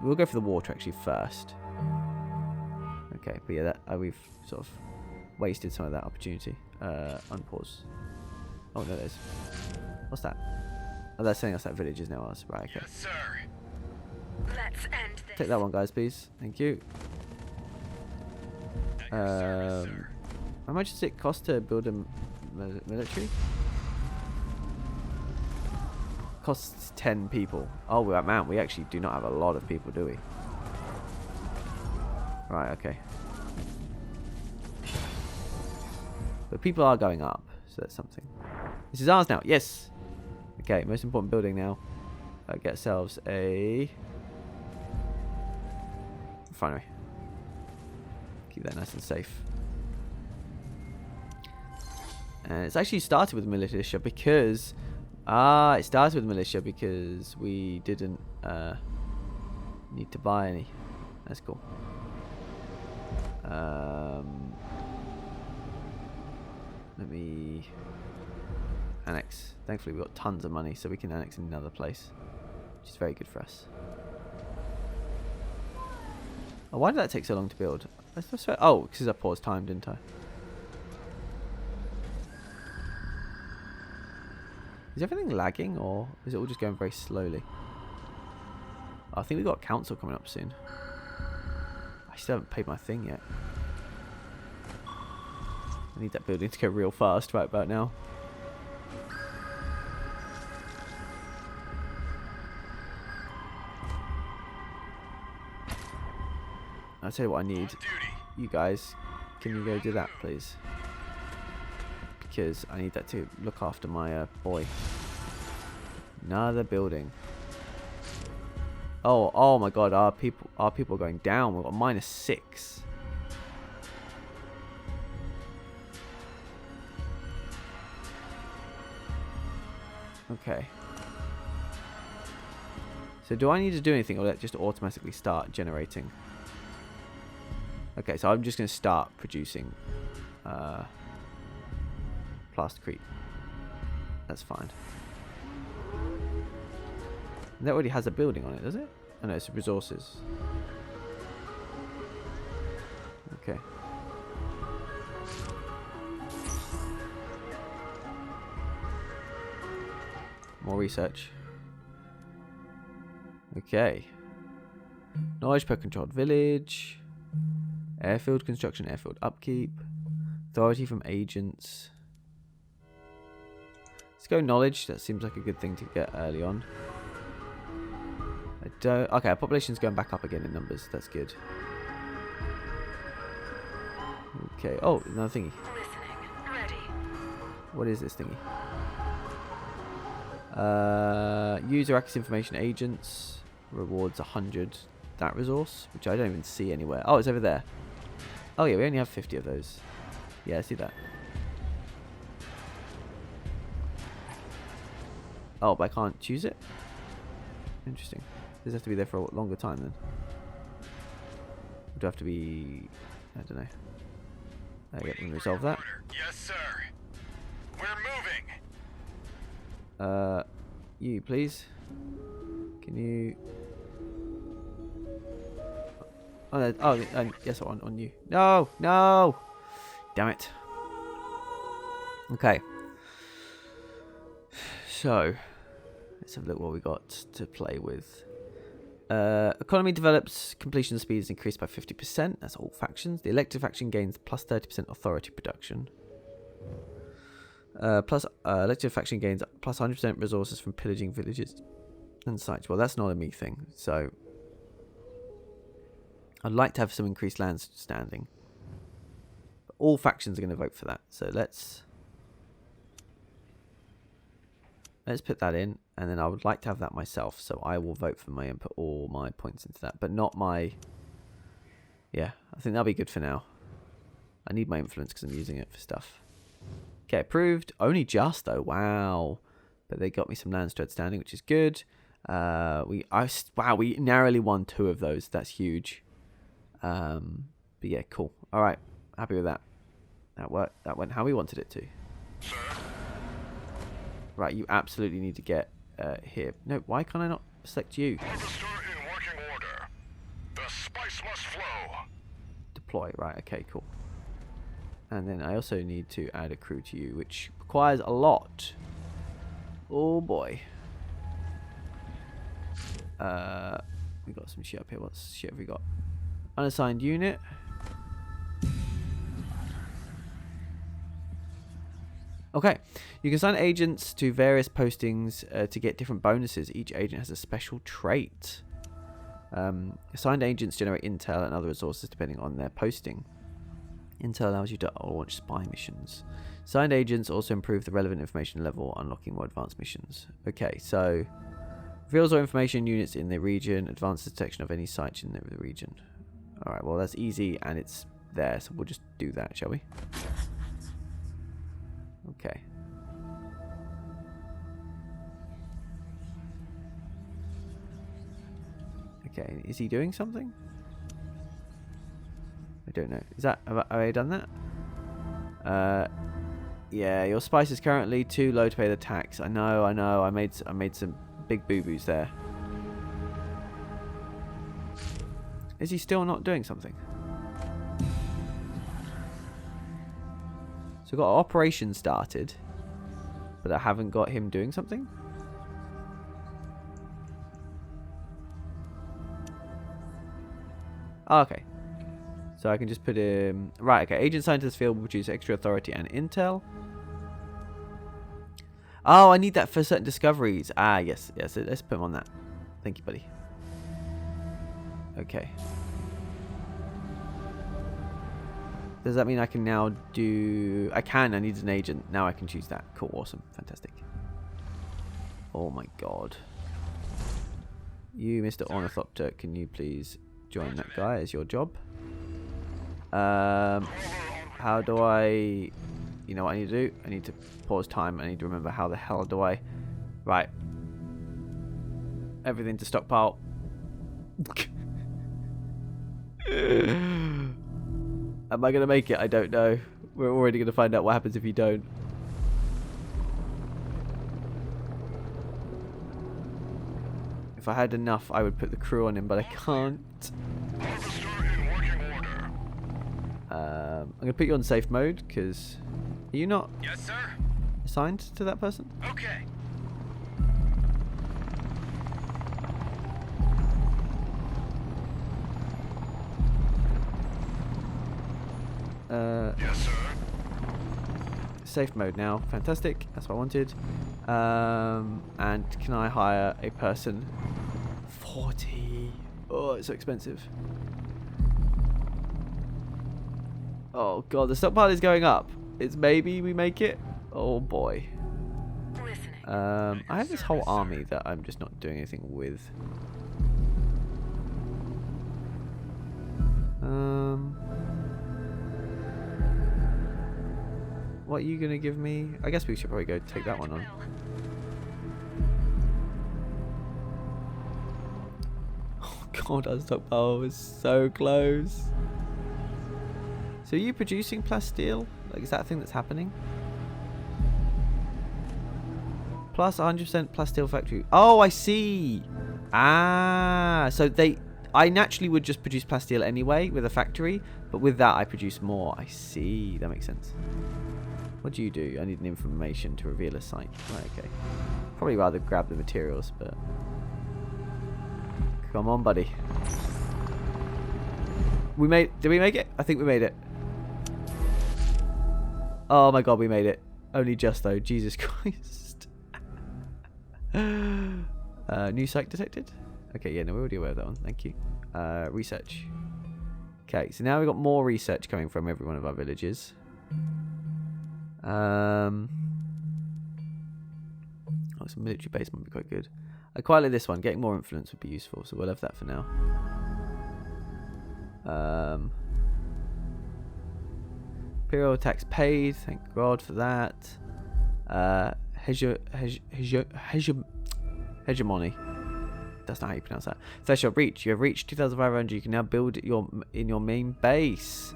We'll go for the water actually first. Okay, but yeah, that we've sort of wasted some of that opportunity. Unpause. Oh no, there's... What's that? Oh, they're sending us that village is now ours. Right, okay. Yes, sir. Let's end this. Take that one, guys, please. Thank you. At your service, sir. How much does it cost to build a military? Costs 10 people. Oh, man, we actually do not have a lot of people, do we? Right, okay. But people are going up, so that's something. This is ours now. Yes. Okay, most important building now. Get ourselves a refinery. Keep that nice and safe. And it's actually started with militia because... it started with militia because we didn't need to buy any. That's cool. Let me annex. Thankfully, we've got tons of money, so we can annex in another place. which is very good for us. Oh, why did that take so long to build? Oh, because I paused time, didn't I? Is everything lagging, or is it all just going very slowly? Oh, I think we've got council coming up soon. I still haven't paid my thing yet. I need that building to go real fast right about now. I'll tell you what I need. You guys, can you go do that, please? Because I need that to look after my boy. Another building. Oh my God! Our people are going down. We've got -6. Okay. So do I need to do anything, or let it just automatically start generating? Okay, so I'm just going to start producing plasticrete. That's fine. And that already has a building on it, does it? Oh no, it's resources. Okay. More research. Okay. Knowledge per controlled village. Airfield construction, airfield upkeep. Authority from agents. Let's go knowledge. That seems like a good thing to get early on. Okay, our population's going back up again in numbers. That's good. Okay. Oh, another thingy. Listening. Ready. What is this thingy? Use Arrakis information agents. Rewards 100 that resource, which I don't even see anywhere. Oh, it's over there. Oh yeah, we only have 50 of those. Yeah, I see that. Oh, but I can't choose it? Interesting. Does it have to be there for a longer time then? Would have to be... I don't know. Yeah, we can resolve that. Yes, sir. We're moving. You, please. Can you... Oh, no. Yes, on you. No! No! Damn it. Okay. So, let's have a look what we got to play with. Economy develops, completion speed is increased by 50%. That's all factions. The elected faction gains plus 30% authority production. Elected faction gains plus 100% resources from pillaging villages and sites. Well, that's not a me thing. So, I'd like to have some increased land standing. But all factions are going to vote for that. So let's put that in, and then I would like to have that myself, so I will vote for my and put all my points into that, but not my... Yeah, I think that'll be good for now. I need my influence because I'm using it for stuff. Okay, approved. Only just, though. Wow. But they got me some land spread standing, which is good. Wow, we narrowly won 2 of those. That's huge. But yeah, cool. All right, happy with that. That worked. That went how we wanted it to. Sir? Right, you absolutely need to get here. No, why can't I not select you? Harvester in working order. The spice must flow. Deploy. Right, okay, cool. And then I also need to add a crew to you, which requires a lot. Oh boy. We got some shit up here. What shit have we got? Unassigned unit. Okay, you can assign agents to various postings to get different bonuses. Each agent has a special trait. Assigned agents generate intel and other resources depending on their posting. Intel allows you to launch spy missions. Assigned agents also improve the relevant information level, unlocking more advanced missions. Okay, so reveals all information units in the region, advanced detection of any sites in the region. Alright, well that's easy and it's there, so we'll just do that, shall we? Okay. Okay, is he doing something? I don't know. Is that... Have I done that? Yeah, your spice is currently too low to pay the tax. I know. I made some big boo-boos there. Is he still not doing something? So we've got operation started, but I haven't got him doing something? Oh, okay. So I can just put him... Right, okay. Agent scientist field will produce extra authority and intel. Oh, I need that for certain discoveries. Ah, yes. Yes, let's put him on that. Thank you, buddy. Okay. Does that mean I can now do... I need an agent. Now I can choose that. Cool, awesome. Fantastic. Oh my god. You, Mr. Ornithopter, can you please join that guy as your job? How do I... You know what I need to do? I need to pause time. I need to remember how the hell do I... Right. Everything to stockpile. Am I going to make it? I don't know. We're already going to find out what happens if you don't. If I had enough, I would put the crew on him, but I can't. I'm going to put you on safe mode, because... Are you not assigned to that person? Okay. Yes, sir. Safe mode now. Fantastic. That's what I wanted. And can I hire a person? 40. Oh, it's so expensive. Oh god, the stockpile is going up. It's maybe we make it. Oh boy. I have this whole army that I'm just not doing anything with. What are you gonna give me? I guess we should probably go take that one on. Oh god, our stockpile is so close. So are you producing plasteel? Like, is that a thing that's happening? Plus 100% plasteel factory. Oh, I see. Ah, so I naturally would just produce plasteel anyway with a factory, but with that I produce more. I see. That makes sense. What do you do? I need an information to reveal a site. Right, okay. Probably rather grab the materials, but... Come on, buddy. Did we make it? I think we made it. Oh my god, we made it. Only just though. Jesus Christ. New site detected? Okay, yeah, no, we're already aware of that one. Thank you. Research. Okay, so now we've got more research coming from every one of our villages. Oh, some military base might be quite good. I quite like this one. Getting more influence would be useful, so we'll have that for now. Imperial tax paid. Thank God for that. Hegemony. That's not how you pronounce that. Threshold reach. You have reached 2,500. You can now build in your main base.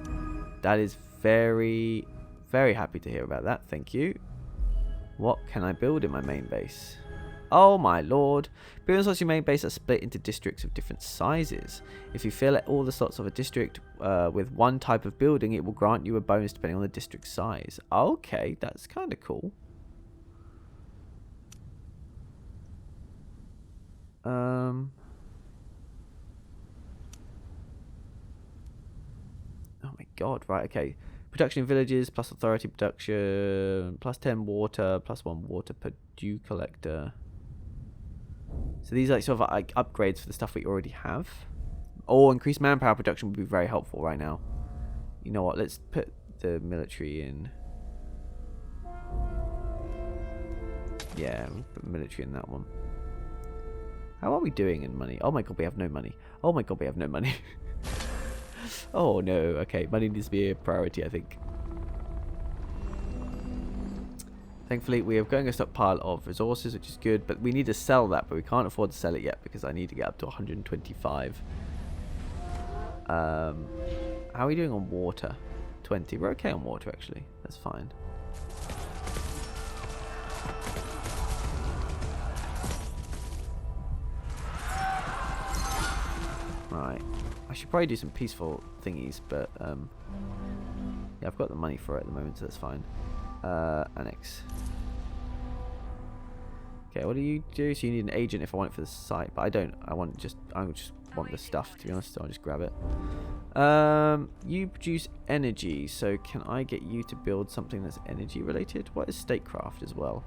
That is very, very happy to hear about that. Thank you. What can I build in my main base? Oh my lord. Building slots in your main base are split into districts of different sizes. If you fill all the slots of a district with one type of building, it will grant you a bonus depending on the district size. Okay, that's kind of cool. Oh my god, right, okay. Production in villages, plus authority production, plus 10 water, plus 1 water per dew collector. So these are like sort of like upgrades for the stuff we already have. Or increased manpower production would be very helpful right now. You know what, let's put the military in. Yeah, we'll put military in that one. How are we doing in money? Oh my god, we have no money. Oh my god, we have no money. Oh no, okay, money needs to be a priority, I think. Thankfully, we are going a stockpile of resources, which is good, but we need to sell that, but we can't afford to sell it yet because I need to get up to 125. How are we doing on water? 20. We're okay on water, actually. That's fine. Right. I should probably do some peaceful thingies, but yeah, I've got the money for it at the moment, so that's fine. Annex. Okay, what do you do? So you need an agent if I want it for the site, but I don't. I just want the stuff, to be honest, so I'll just grab it. You produce energy, so can I get you to build something that's energy related? What is statecraft as well?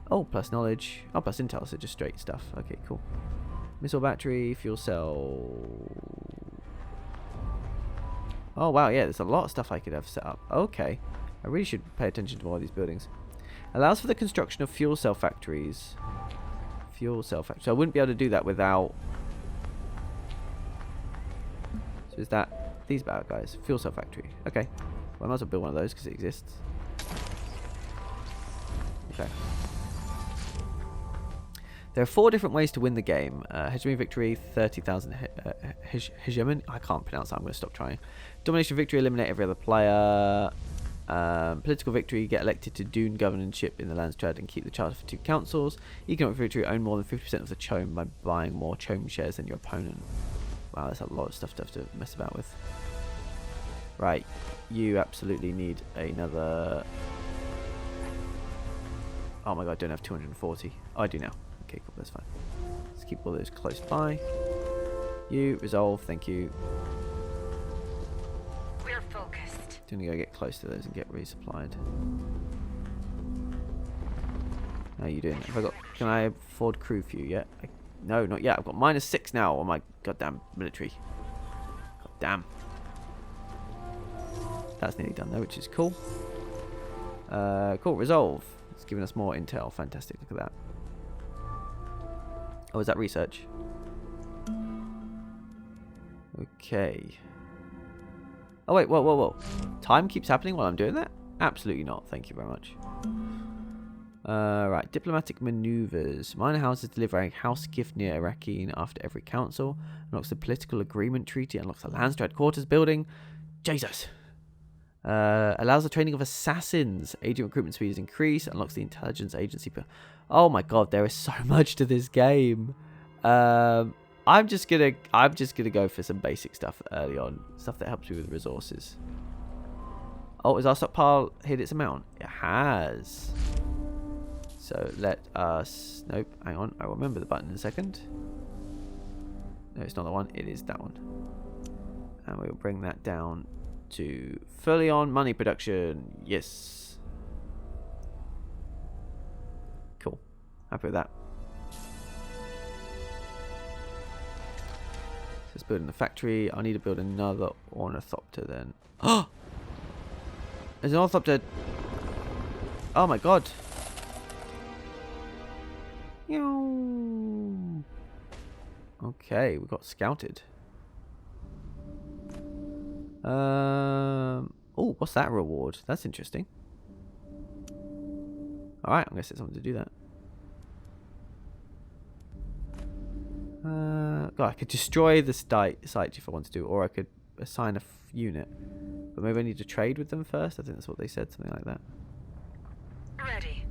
Oh, plus knowledge. Oh, plus intel, so just straight stuff. Okay, cool. Missile battery, fuel cell. Oh wow, yeah, there's a lot of stuff I could have set up. Okay, I really should pay attention to all these buildings. Allows for the construction of fuel cell factories. Fuel cell factory. So I wouldn't be able to do that without. So is that these bad guys? Fuel cell factory. Okay, well, I might as well build one of those because it exists. Okay. There are 4 different ways to win the game. Hegemony victory, 30,000 hegemony. I can't pronounce that. I'm going to stop trying. Domination victory, eliminate every other player. Political victory, get elected to Dune governorship in the Landstrad and keep the charter for 2 councils. Economic victory, own more than 50% of the CHOAM by buying more CHOAM shares than your opponent. Wow, that's a lot of stuff to have to mess about with. Right, you absolutely need another... Oh my god, I don't have 240. Oh, I do now. Okay, cool, that's fine. Let's keep all those close by. You, resolve, thank you. We're focused. Gonna go get close to those and get resupplied. How are you doing? Have I got? Can I afford crew for you yet? No, not yet. I've got -6 now on my goddamn military. Goddamn. That's nearly done though, which is cool. Cool. Resolve. It's giving us more intel. Fantastic. Look at that. Oh, is that research? Okay. Oh wait, whoa. Time keeps happening while I'm doing that? Absolutely not. Thank you very much. Right, diplomatic maneuvers. Minor houses deliver a house gift near Arrakis after every council. Unlocks the political agreement treaty. Unlocks the Landstrad quarters building. Jesus. Allows the training of assassins. Agent recruitment speed is increased. Unlocks the intelligence agency. Oh my god, there is so much to this game. I'm just gonna go for some basic stuff early on. Stuff that helps me with resources. Oh, has our stockpile hit its amount? It has. So let us... Nope, hang on. I'll remember the button in a second. No, it's not that one. It is that one. And we'll bring that down to fully on money production. Yes. Cool. Happy with that. So let's build in the factory. I need to build another ornithopter then. Oh! There's an ornithopter. Oh my god. Okay, we got scouted. Oh, what's that reward? That's interesting. Alright, I'm gonna set someone to do that. God, I could destroy the site if I wanted to, or I could assign a unit. But maybe I need to trade with them first. I think that's what they said, something like that. Ready.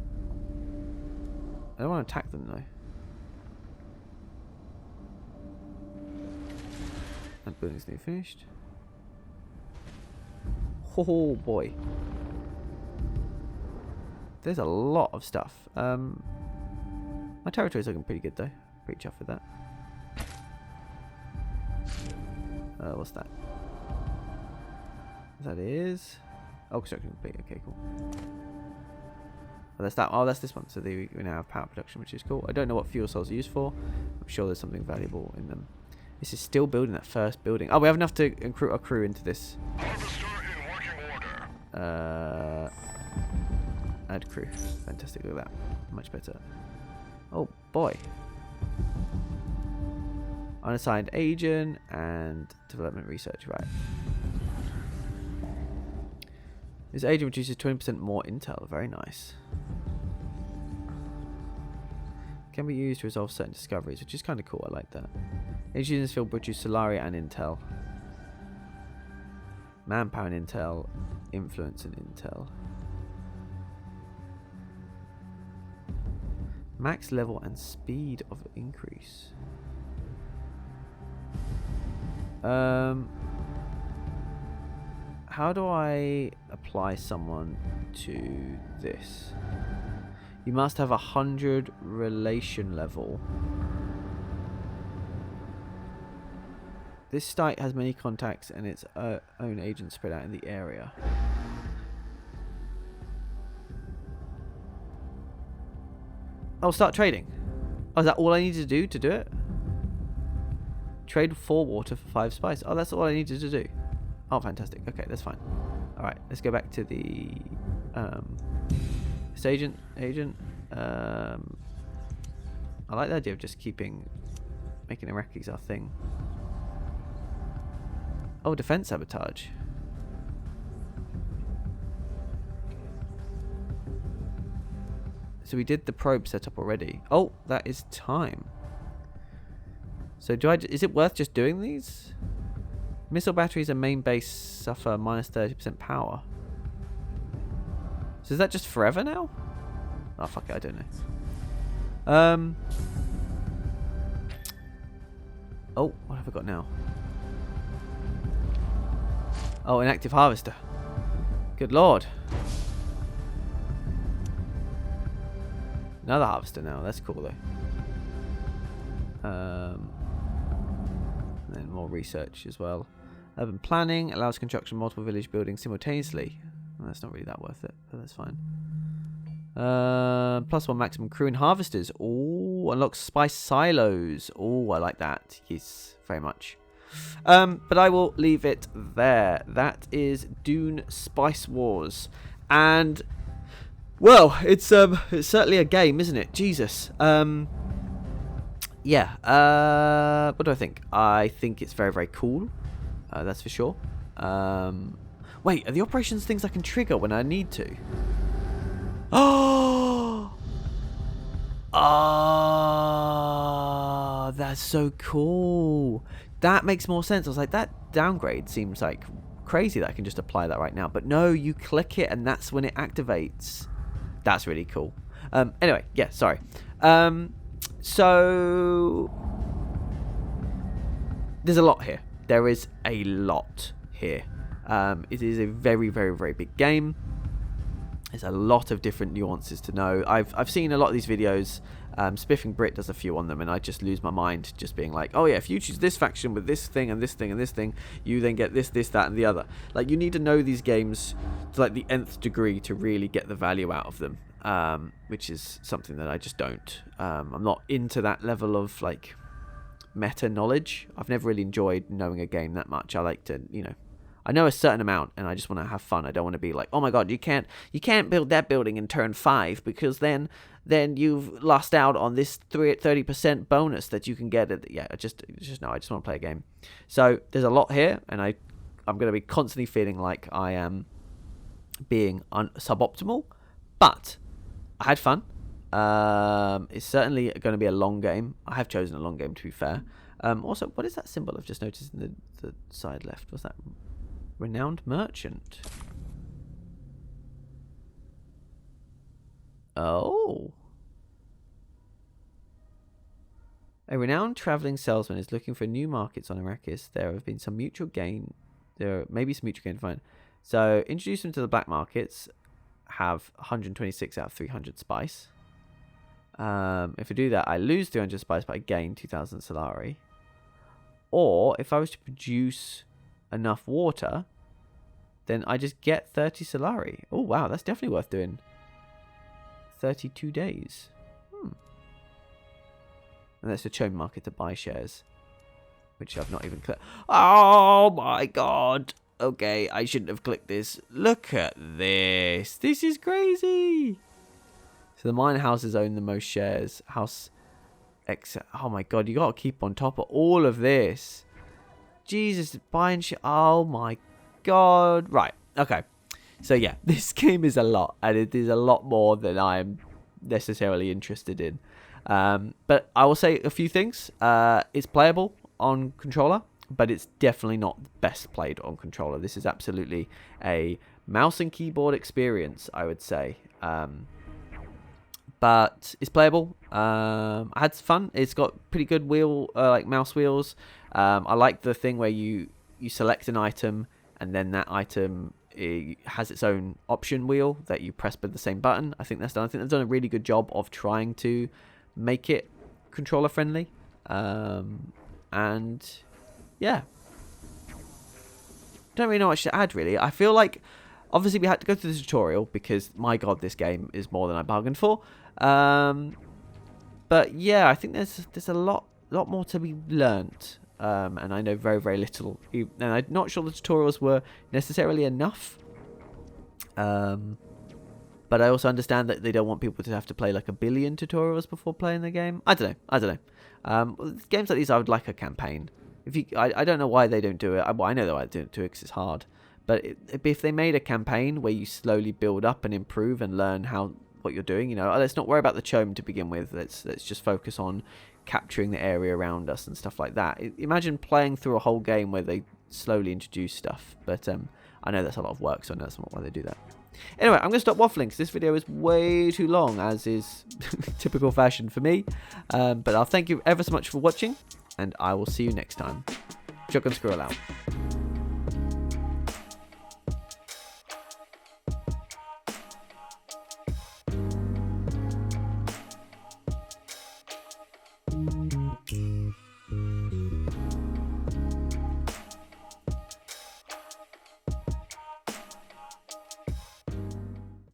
I don't want to attack them though. That building's nearly finished. Oh boy. There's a lot of stuff. My territory's looking pretty good though. Pretty chuffed with that. What's that? That is... Oh, construction complete. Okay, cool. Oh, that's that. Oh, that's this one. So we now have power production, which is cool. I don't know what fuel cells are used for. I'm sure there's something valuable in them. This is still building that first building. Oh, we have enough to recruit our crew into this. Harvester in working order. Add crew. Fantastic. Look at that. Much better. Oh, boy. Unassigned agent and development research. Right. This agent reduces 20% more intel. Very nice. Can be used to resolve certain discoveries, which is kind of cool. I like that. Agents in this field produce Solaria and intel. Manpower and intel. Influence and intel. Max level and speed of increase. How do I apply someone to this? You must have 100 relation level. This site has many contacts and its own agents spread out in the area. Oh, start trading. Oh, is that all I needed to do it? Trade 4 water for 5 spice. Oh, that's all I needed to do. Oh, fantastic. Okay, that's fine. Alright, let's go back to the this agent. I like the idea of just making Arrakis our thing. Oh, defense sabotage. So we did the probe setup already. Oh, that is time. So is it worth just doing these? Missile batteries and main base suffer minus 30% power. So is that just forever now? Oh, fuck it, I don't know. Oh, what have I got now? Oh, an active harvester. Good lord. Another harvester now. That's cool though. And then more research as well. Urban planning allows construction of multiple village buildings simultaneously. Well, that's not really that worth it, but that's fine. +1 maximum crew and harvesters. Oh, unlocks spice silos. Oh, I like that. Yes, very much. But I will leave it there. That is Dune Spice Wars. And well, it's certainly a game, isn't it? Jesus. Yeah. What do I think? I think it's very, very cool. That's for sure. Wait, are the operations things I can trigger when I need to? Oh! Oh, that's so cool. That makes more sense. I was like, that downgrade seems like crazy that I can just apply that right now. But no, you click it and that's when it activates. That's really cool. Anyway, yeah, sorry. So there's a lot here. There is a lot here. It is a very, very, very big game. There's a lot of different nuances to know. I've seen a lot of these videos. Spiffing Brit does a few on them, and I just lose my mind just being like, oh yeah, if you choose this faction with this thing and this thing and this thing, you then get this, that, and the other. Like, you need to know these games to like the nth degree to really get the value out of them, which is something that I just don't. I'm not into that level of like meta knowledge. I've never really enjoyed knowing a game that much. I like to, I know a certain amount, and I just want to have fun. I don't want to be like, oh my god, you can't build that building in turn 5 because then you've lost out on this 30% bonus that you can get. Yeah, I just no, I just want to play a game. So there's a lot here, and I'm going to be constantly feeling like I am being suboptimal, but I had fun. It's certainly going to be a long game. I have chosen a long game, to be fair. Also, what is that symbol I've just noticed in the side left? What's that? Renowned merchant. Oh. A renowned traveling salesman is looking for new markets on Arrakis. There have been some mutual gain. There may be some mutual gain to find. So introduce them to the black markets. Have 126 out of 300 spice. If I do that, I lose 300 spice, but I gain 2,000 Solari. Or if I was to produce enough water, then I just get 30 Solari. Oh wow, that's definitely worth doing. 32 days. And that's a Chone market to buy shares, which I've not even clicked. Oh my god. Okay, I shouldn't have clicked this. Look at this. This is crazy. So the mine houses own the most shares. Oh my god, you gotta keep on top of all of this. Jesus, buying shit. Oh my god. Right, okay. So yeah, this game is a lot, and it is a lot more than I am necessarily interested in. But I will say a few things. It's playable on controller, but it's definitely not best played on controller. This is absolutely a mouse and keyboard experience, I would say. but it's playable. I had fun. It's got pretty good like mouse wheels. I like the thing where you select an item and then that item has its own option wheel that you press with the same button. I think they've done a really good job of trying to make it controller friendly. And yeah, don't really know much to add really. I feel like obviously we had to go through the tutorial because my god, this game is more than I bargained for. But yeah, I think there's a lot more to be learnt. And I know very, very little. And I'm not sure the tutorials were necessarily enough. But I also understand that they don't want people to have to play like 1 billion tutorials before playing the game. I don't know. Games like these, I would like a campaign. I don't know why they don't do it. I know why they don't do it because it's hard. But if they made a campaign where you slowly build up and improve and learn what you're doing, let's not worry about the chome to begin with. Let's just focus on capturing the area around us and stuff like that. Imagine playing through a whole game where they slowly introduce stuff. But I know that's a lot of work, so I know that's not why they do that. Anyway, I'm going to stop waffling because this video is way too long, as is typical fashion for me. But I'll thank you ever so much for watching, and I will see you next time. Shotgun Squirrel out.